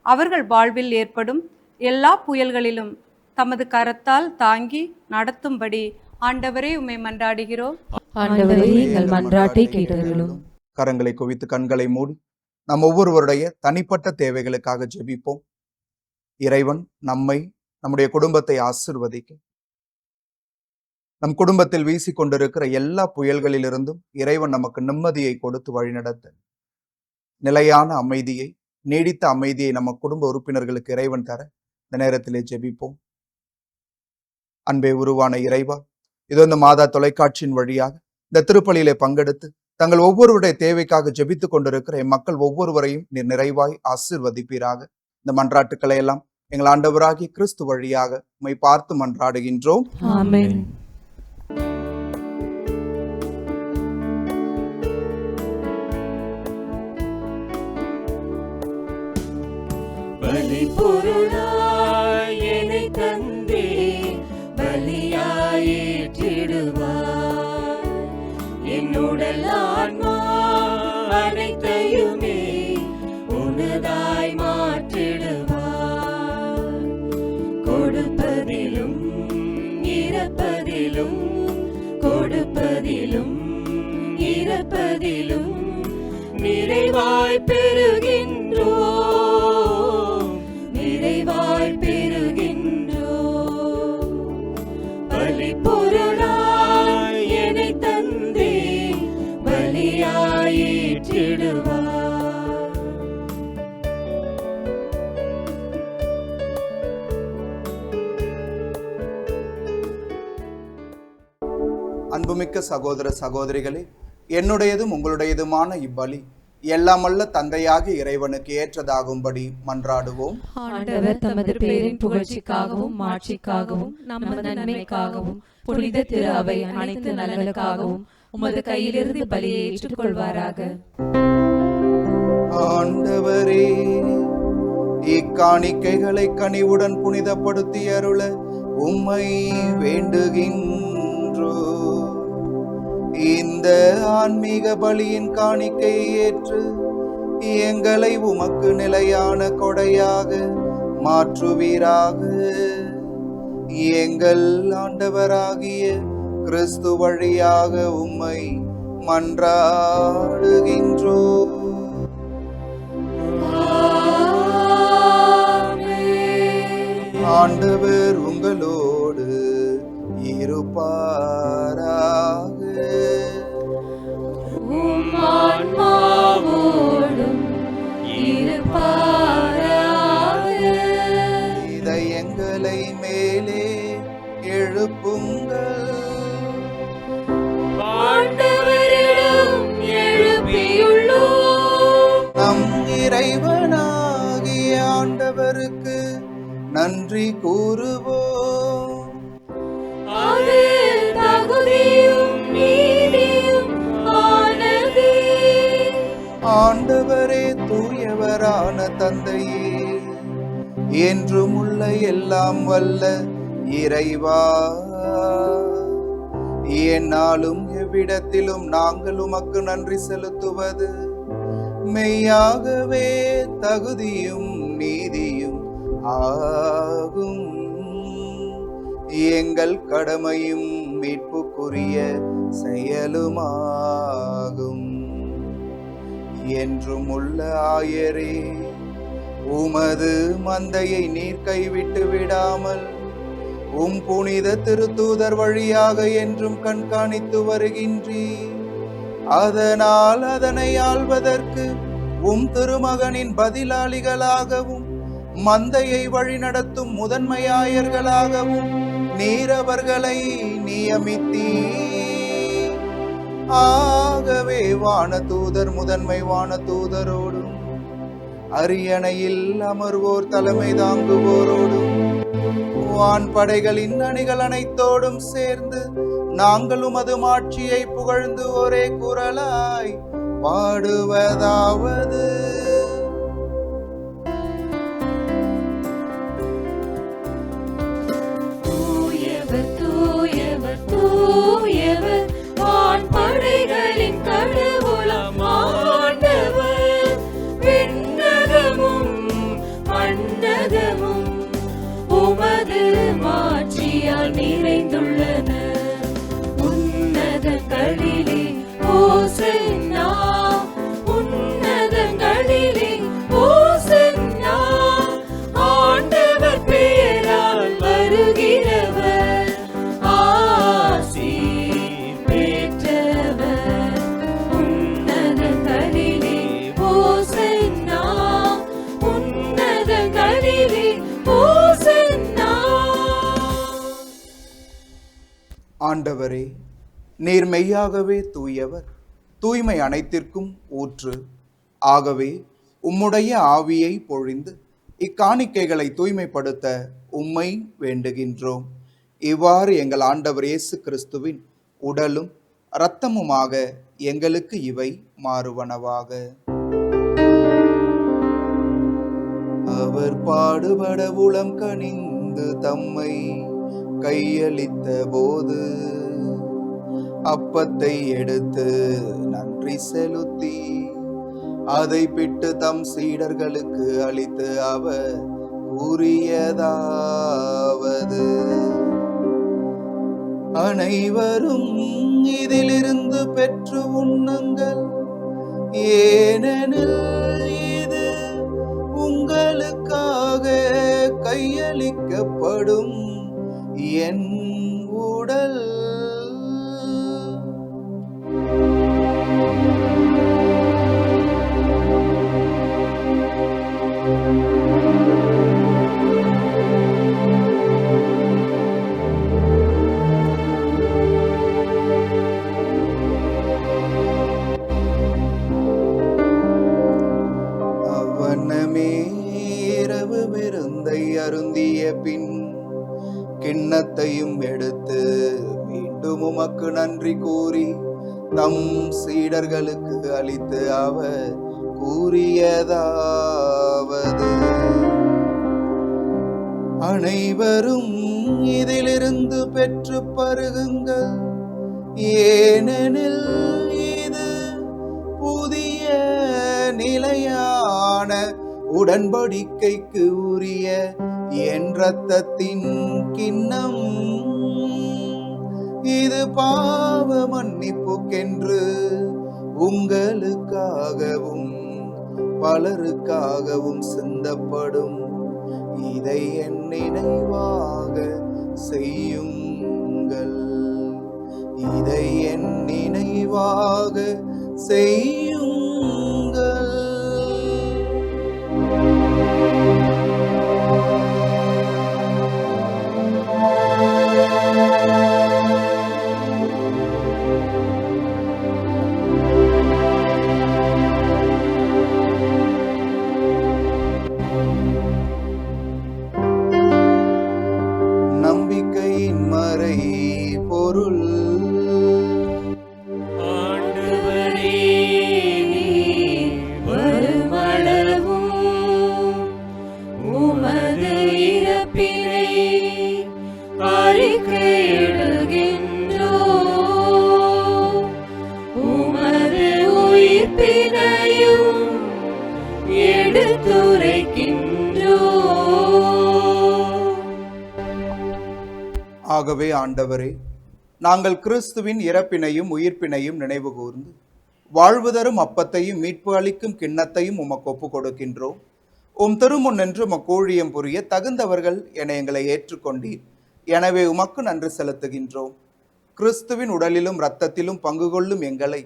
அவர்கள் வாழ்வில் ஏற்படும் எல்லா புயல்களிலும் தமது கரத்தால் தாங்கி நடத்தும்படி ஆண்டவரே உம்மை மன்றாடுகிறோம். ஆண்டவரே எங்கள் மன்றாட்டை கேட்டருளும். கரங்களை குவித்து கண்களை மூடி நம் ஒவ்வொருவருடைய தனிப்பட்ட தேவைகளுக்காக ஜெபிப்போம். இறைவன் நம்மை, நம்முடைய குடும்பத்தை ஆசிர்வதிக்க, நம் குடும்பத்தில் வீசிக்கொண்டிருக்கிற எல்லா புயல்களிலிருந்தும் இறைவன் நமக்கு நிம்மதியை கொடுத்து வழிநடத்த, நிலையான அமைதியை, நீடித்த அமைதியை நம்ம குடும்ப உறுப்பினர்களுக்கு இறைவன் தர இந்த நேரத்திலே ஜெபிப்போம். அன்பே உருவான இறைவா, இதோ இந்த மாதா தொலைக்காட்சியின் வழியாக இந்த திருப்பலியிலே பங்கெடுத்து தங்கள் ஒவ்வொருவருடைய தேவைக்காக ஜெபித்துக் கொண்டிருக்கிற மக்கள் ஒவ்வொருவரையும் நீர் நிறைவாய் ஆசீர்வதிப்பீராக. இந்த மன்றாட்டுக்களை எல்லாம் எங்கள் ஆண்டவராகிய கிறிஸ்து வழியாக உம்மை பார்த்து மன்றாடுகின்றோம். ஆமென். பலி பொருளாய் என்னை தந்தே பலியாயிற்றிடுவார். என்னுடல் ஆன்மா அனைத்தையுமே உனதாய் மாற்றிடுவார். கொடுப்பதிலும் இறப்பதிலும், கொடுப்பதிலும் இறப்பதிலும் நிறைவாய் பெறுகின்றோம், நிறைவாய் பெறுகின்றோம். பலி பொருளாய் என்னை தந்தே பலியாயிற்றிடுவார். அன்புமிக்க சகோதர சகோதரிகளே, என்னுடையதும் உங்களுடையதுமான இப்பலி எல்லாமல்ல தந்தையாக இறைவனுக்கு ஏற்றதாகும்படி மன்றாடுவோம். ஆண்டவர் தமது பேரின் புகழ்ச்சிக்காகவும் மாட்சிக்காகவும் நமது நன்மைக்காகவும் புனித திரு அவை அனைத்து நலனுக்காகவும் உமது கையிலிருந்து பலியை ஏற்றுக்கொள்வாராக. ஆண்டவரே, இக்காணிக்கைகளை கனிவுடன் புனிதப்படுத்தி அருள உம்மை வேண்டுகின்றோ. இந்த ஆன்மீக பலியின் காணிக்கையை ஏற்று எங்களை உமக்கு நிலையான கொடையாக மாற்றுவீராக. எங்கள் ஆண்டவராகிய கிறிஸ்து வழியாக உம்மை மன்றாடுகின்றோ. ஆண்டவர் உங்களோடு இருப்பாராக. உம் ஆன்மாவோடும் இருப்பாராக. இதயங்களை மேலே எழுப்புங்கள். ஆண்டவரிடம் எழுப்பியுள்ளோம். நம் இறைவனாகிய ஆண்டவருக்கு நன்றி கூறுவோம். அது தகுதியும் நீதியும் ஆனது. ஆண்டவரே தூயவரான தந்தையே, என்றும் உள்ள எல்லாம் வல்ல இறைவா, எந்நாளும் எவ்விடத்திலும் நாங்கள் உமக்கு நன்றி செலுத்துவது மெய்யாகவே தகுதியும் நீதியும் ஆகும். எங்கள் கடமையும் மீட்புக்குரிய செயலுமாகும். என்றும் உள்ள ஆயரே, உமது மந்தையை நீர் கைவிட்டு விடாமல் உம் புனித திருத்தூதர் வழியாக என்றும் கண்காணித்து வருகின்றீர். அதனால் அதனை ஆள்வதற்கு உம் திருமகனின் பதிலாளிகளாகவும் மந்தையை வழிநடத்தும் முதன்மையாயர்களாகவும் நீர் அவர்களை நியமித்தீர். ஆகவே வானதூதர் முதன்மை வானதூதரோடும் அரியணையில் அமர்வோர் தலைமை தாங்குவோரோடும் வான்படைகளின் அணிகள் அனைத்தோடும் சேர்ந்து நாங்களும் அது மாட்சியை புகழ்ந்து ஒரே குரலாய் பாடுவதாவது: தூயவர் தூயவர் தூயவர் வான்படைகளின் கடவுளாம் ஆண்டவர். விண்ணகமும் மண்ணகமும் உமது மாட்சியால் நிறைந்துள்ளன. உன்னதங்களிலே ஓசன்னா, உன்னதங்களிலே ஓசன்னா. ஆண்டவர் பெயரால் வருகிறவர் ஆசீர் பெற்றவர். உன்னதங்களிலே ஓசன்னா, உன்னதங்களிலே ஓசன்னா. ஆண்டவரே, நீர் மெய்யாகவே தூயவர், தூய்மை அனைத்திற்கும் ஊற்று. ஆகவே உம்முடைய ஆவியை பொழிந்து இக்காணிக்கைகளை தூய்மைப்படுத்த உம்மை வேண்டுகின்றோம். இவ்வாறு எங்கள் ஆண்டவர் இயேசு கிறிஸ்துவின் உடலும் இரத்தமுமாக எங்களுக்கு இவை மாறுவனவாக. அவர் பாடுபட உளம் கனிந்து தம்மை கையளித்த போது அப்பத்தை எடுத்து நன்றி செலுத்தி அதை பிட்டு தம் சீடர்களுக்கு அளித்து அவர் கூறியதாவது: அனைவரும் இதிலிருந்து பெற்று உண்ணுங்கள், ஏனெனில் இது உங்களுக்காக கையளிக்கப்படும் என் உடல். அவ்வண்ணமே இரவு விருந்தை அருந்திய பின் கிண்ணத்தையும் எடுத்து மீண்டும் உமக்கு நன்றி கூறி தம் சீடர்களுக்கு அளித்து அவர் கூறியதாவது: அனைவரும் இதிலிருந்து பெற்று பருகுங்கள், ஏனெனில் இது புதிய நிலையான உடன்படிக்கைக்கு உரிய என் இரத்தத்தின் கிண்ணம். இது பாவ மன்னிப்புக்கென்று உங்களுக்காகவும் பலருக்காகவும் சிந்தப்படும். இதை என் நினைவாக செய்யுங்கள். இதை என் நினைவாக செய்யுங்கள். நம்பிக்கையின் மறை பொருள். ஆண்டவரே, நீர் வருமளவும் உமது இறப்பினை அறிக்கையிடுகின்றோம். உமது உயிர்ப்பினையும் எடுத்துரைக்கின்றோம். ஆகவே ஆண்டவரே, நாங்கள் கிறிஸ்துவின் இறப்பினையும் உயிர்ப்பினையும் நினைவு கூர்ந்து வாழ்வு தரும் அப்பத்தையும் மீட்பு அளிக்கும் கிண்ணத்தையும் உமக்கு ஒப்புக் கொடுக்கின்றோம். திருமுன் நின்று ஊழியம் புரிய தகுந்தவர்கள் என எங்களை ஏற்றுக்கொண்டீர். எனவே உமக்கு நன்றி செலுத்துகின்றோம். கிறிஸ்துவின் உடலிலும் இரத்தத்திலும் பங்கு கொள்ளும் எங்களை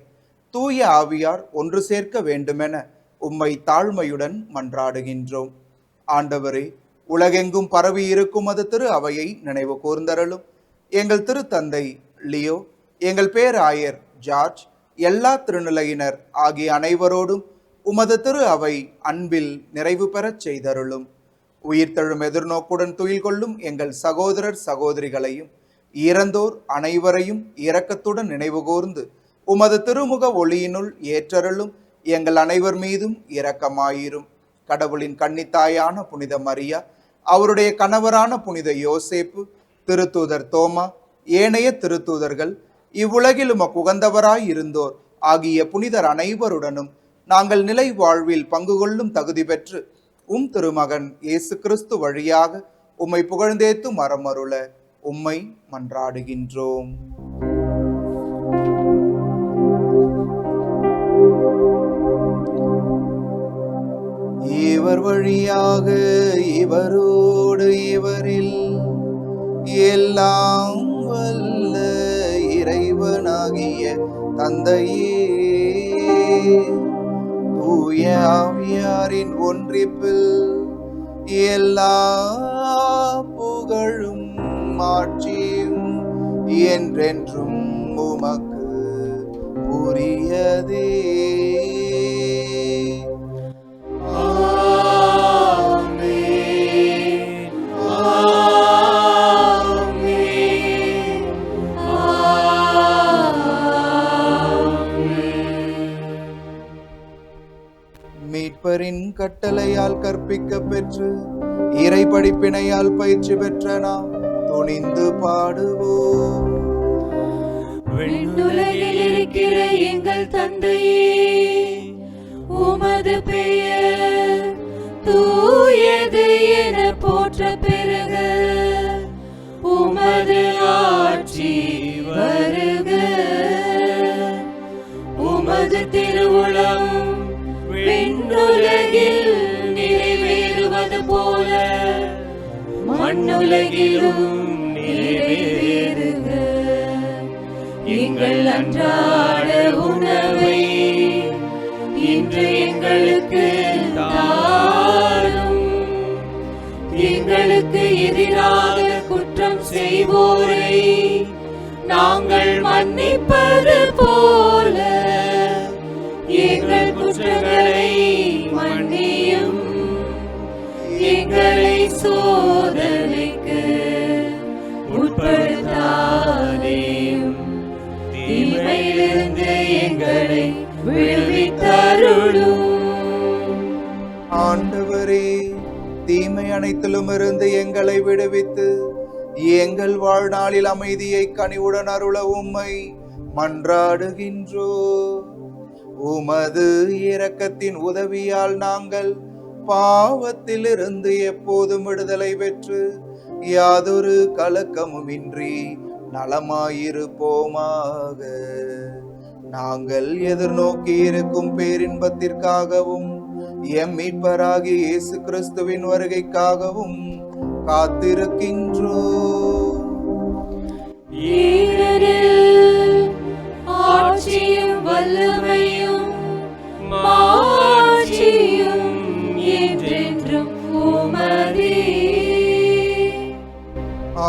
தூய ஆவியார் ஒன்று சேர்க்க வேண்டுமென உம்மை தாழ்மையுடன் மன்றாடுகின்றோம். ஆண்டவரே, உலகெங்கும் பரவி இருக்கும் அது திரு அவையை நினைவு கூர்ந்தருளும். எங்கள் திருத்தந்தை லியோ, எங்கள் பேராயர் ஜார்ஜ், எல்லா திருநிலையினர் ஆகிய அனைவரோடும் உமது திரு அவை அன்பில் நிறைவு பெறச் செய்தருளும். உயிர்த்தெழும் எதிர்நோக்குடன் துயில் கொள்ளும் எங்கள் சகோதரர் சகோதரிகளையும் இறந்தோர் அனைவரையும் இரக்கத்துடன் நினைவு கூர்ந்து உமது திருமுக ஒளியினுள் ஏற்றருளும். எங்கள் அனைவர் மீதும் இரக்கமாயிரும். கடவுளின் கன்னித்தாயான புனித மரியா, அவருடைய கணவரான புனித யோசேப்பு, திருத்தூதர் தோமா, ஏனைய திருத்தூதர்கள், இவ்வுலகில் உமக்கு உகந்தவராய் இருந்தோர் ஆகிய புனிதர் அனைவருடனும் நாங்கள் நிலை வாழ்வில் பங்கு கொள்ளும் தகுதி பெற்று திருமகன் இயேசு கிறிஸ்து வழியாக உம்மை புகழ்ந்தேத்து மரமருள உம்மை மன்றாடுகின்றோம். இவர் வழியாக இவரோடு இவரில் எல்லாம் வல்ல இறைவனாகிய தந்தையே, தூய ஆவியாரின் ஒன்றிப்பில் எல்லா புகழும் மாட்சியும் என்றென்றும் உமக்கு உரியதே. மீட்பரின் கட்டளையால் கற்பிக்க பெற்று இறை படிப்பினையால் பயிற்சி பெற்ற நாம் துணிந்து பாடுவோம். விண்ணுலகில் இருக்கிற எங்கள் தந்தையே, உமது பெயர் தூயது என போற்ற பெறுக. உமது ஆட்சி வருக. உமது திருவுளம் விண்ணுலகில் நிறைவேறுவது போல மண்ணுலகிலும் நிறைவேறுக. எங்கள் அன்றாட உணவை இன்று எங்களுக்கு தாரும். எங்களுக்கு எதிராக குற்றம் செய்வோரை நாங்கள் மன்னிப்பது போல எங்கள் குற்றங்களை மன்னியும். எங்களை சோதனைக்கு உட்படுத்தாதேயும், தீமையிலிருந்து எங்களை விடுவித்தருளும். ஆண்டவரே, தீமை அனைத்திலும் இருந்து எங்களை விடுவித்து எங்கள் வாழ்நாளில் அமைதியை கனிவுடன் அருள உம்மை மன்றாடுகின்றோம். உமது இரக்கத்தின் உதவியால் நாங்கள் பாவத்திலிருந்து எப்போதும் விடுதலை பெற்று யாதொரு கலக்கமுமின்றி நலமாயிருப்போமாக. நாங்கள் எதிர்நோக்கி இருக்கும் பேரின்பத்திற்காகவும் எம் மீட்பராகிய இயேசு கிறிஸ்துவின் வருகைக்காகவும் காத்திருக்கின்றோம். ஆட்சியும் வல்லமையும் மாட்சியும் என்றென்றும் உமதே.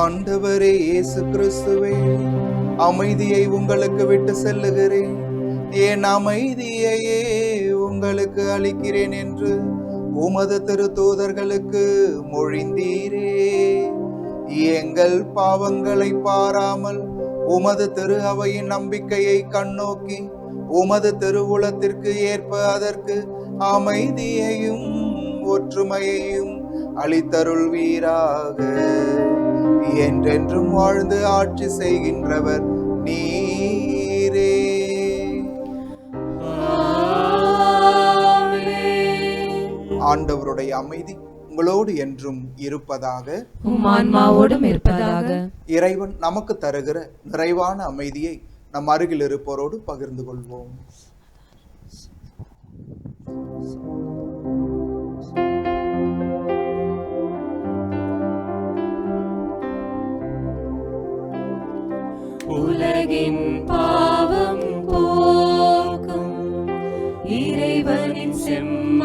ஆண்டவரே இயேசு கிறிஸ்துவே, அமைதியை உங்களுக்கு விட்டு செல்லுகிறேன், என் அமைதியையே உங்களுக்கு அளிக்கிறேன் என்று உமது திருத்தூதர்களுக்கு மொழிந்தீரே. எங்கள் பாவங்களை பாராமல் உமது திரு அவையின் நம்பிக்கையை கண்ணோக்கி உமது திருவுளத்திற்கு ஏற்ப அதற்கு அமைதியையும் ஒற்றுமையையும் அளித்தருள்வீராக. என்றென்றும் வாழ்ந்து ஆட்சி செய்கின்றவர் நீரே. ஆண்டவருடைய அமைதி உங்களோடு என்றும் இருப்பதாக, உம் ஆன்மாவோடும் இருப்பதாக. இறைவன் நமக்கு தருகிற நிறைவான அமைதியை நம் அருகில் இருப்போரோடு பகிர்ந்து கொள்வோம்.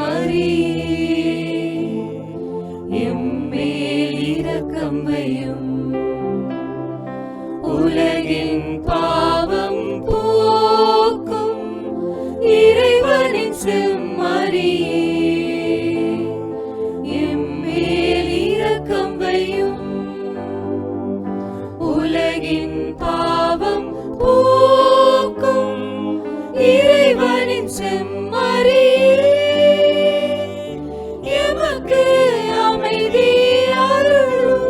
செம்மறியே, எம்மேல் இரக்கம் வையும். உலகின் பாவம் போக்கும் இறைவனின் செம்மறியே, எம்மேல் இரக்கம் வையும். உலகின் பாவம் போக்கும் இறைவனின் செம்மறியே, எமக்கு அமைதி அருளும்.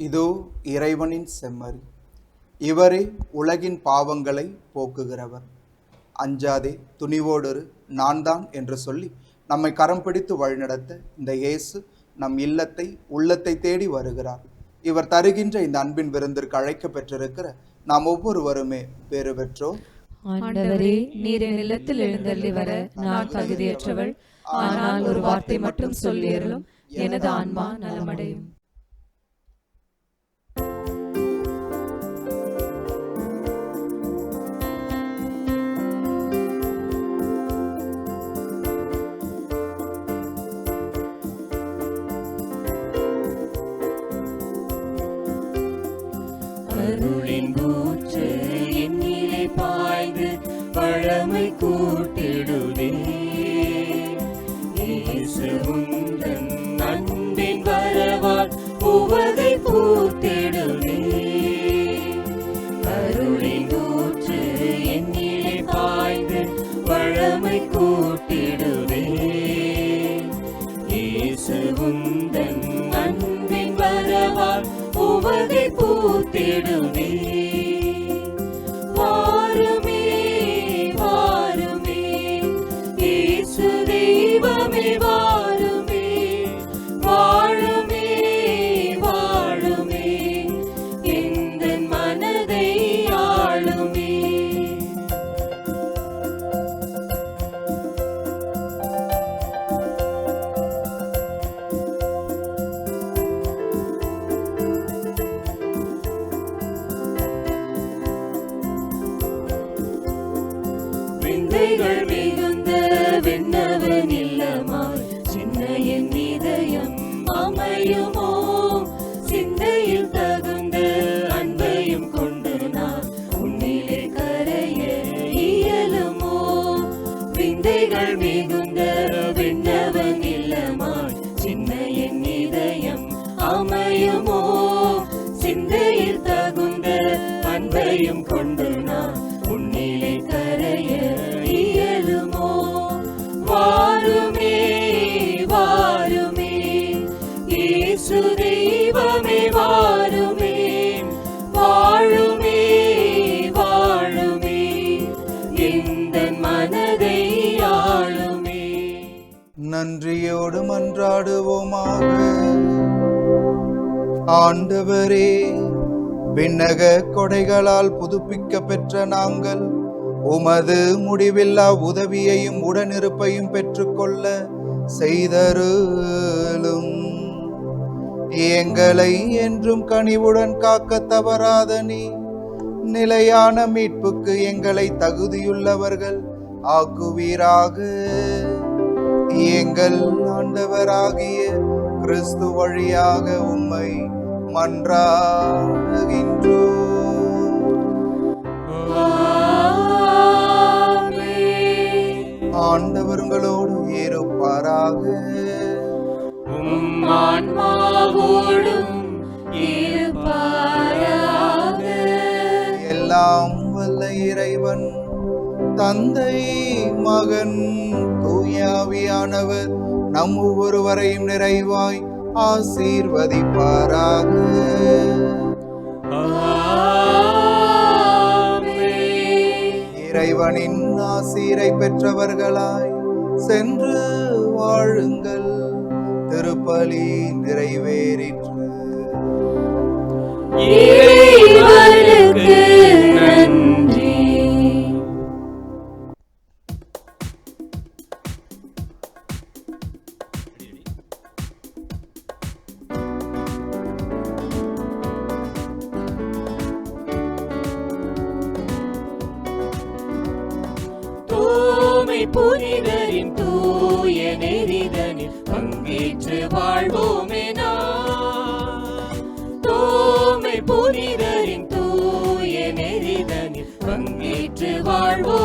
இதோ இறைவனின் செம்மறி, இவரே உலகின் பாவங்களை போக்குகிறவர். அஞ்சாதே, துணிவோடு நான் தான் என்று சொல்லி நம்மை கரம் பிடித்து வழிநடத்த இந்த இயேசு நம் இல்லத்தை உள்ளத்தை தேடி வருகிறார். இவர் தருகின்ற இந்த அன்பின் விருந்திற்கு அழைக்க பெற்றிருக்கிற நாம் ஒவ்வொருவருமே பேறு பெற்றோர். ஆண்டவரே, நீர் என் இல்லத்தில் எழுந்தள்ளி வர நான் தகுதியற்றவள். ஆனால் ஒரு வார்த்தை மட்டும் சொல்லியருளும், எனது ஆன்மா நலமடையும். அருளின் ஊற்று என்னிலே பாய்ந்து பழமை கூட்டிடுதே. இயேசு உந்தன் அன்பின் வரவால் உவகை பூத்திடுதே. அருளின் ஊற்று என்னிலே பாய்ந்து பழமை கூட்டிடுதே. இயேசு உந்தன் அன்பின் வரவால் உவகை பூத்திடுவே. வாருமே வாருமே இயேசு தெய்வமே, வாருமே வாழுமே வாழுமே எந்தன் மனதை ஆளுமே. விந்தைகள் மிகுந்த விண்ணவன் இல்லமாய் சின்ன என் இதயம் அமையுமோ. சிந்தையில் தகுந்த அன்பையும் கொண்டு நான் உன்னிலே கரைய இயலுமோ. விந்தைகள் மிகுந்த விண்ணவன் இல்லமாய் சின்ன என் இதயம் அமையுமோ. சிந்தையில் தகுந்த அன்பையும் கொண்டு நான் உன்னிலே கரைய இயலுமோ. வாருமே வாருமே இயேசு தெய்வமே, வாருமே வாழுமே வாழுமே எந்தன் மனதை ஆளுமே. நன்றியோடு மன்றாடுவோமாக. ஆண்டவரே, விண்ணக கொடைகளால் புதுப்பிக்க பெற்ற நாங்கள் உமது முடிவில்லா உதவியையும் உடனிருப்பையும் பெற்றுக்கொள்ள செய்தருளும். எங்களை என்றும் கனிவுடன் காக்க தவறாத நீ நிலையான மீட்புக்கு எங்களை தகுதியுள்ளவர்கள் ஆக்குவீராக. எங்கள் ஆண்டவராகிய கிறிஸ்து வழியாக உம்மை மன்றாடுகின்றோம். ஆண்டவர்களோடு இருப்பாராக. ஆன்மாவோடும் இருப்பாராக. எல்லாம் வல்ல இறைவன் தந்தை, மகன், தூயாவியானவர் நம் ஒவ்வொருவரையும் நிறைவாய் ஆசீர்வதிப்பாராக. இறைவனின் ஆசீரை பெற்றவர்களாய் சென்று வாழுங்கள். திருப்பலி நிறைவேறிற்று. இறைவனுக்கு நன்றி. புனிதரின் தூய நெறிதனில் பங்கேற்று வாழ்வோமே நாம். தூய்மை புனிதரின் தூய நெறிதனில் பங்கேற்று வாழ்வோம்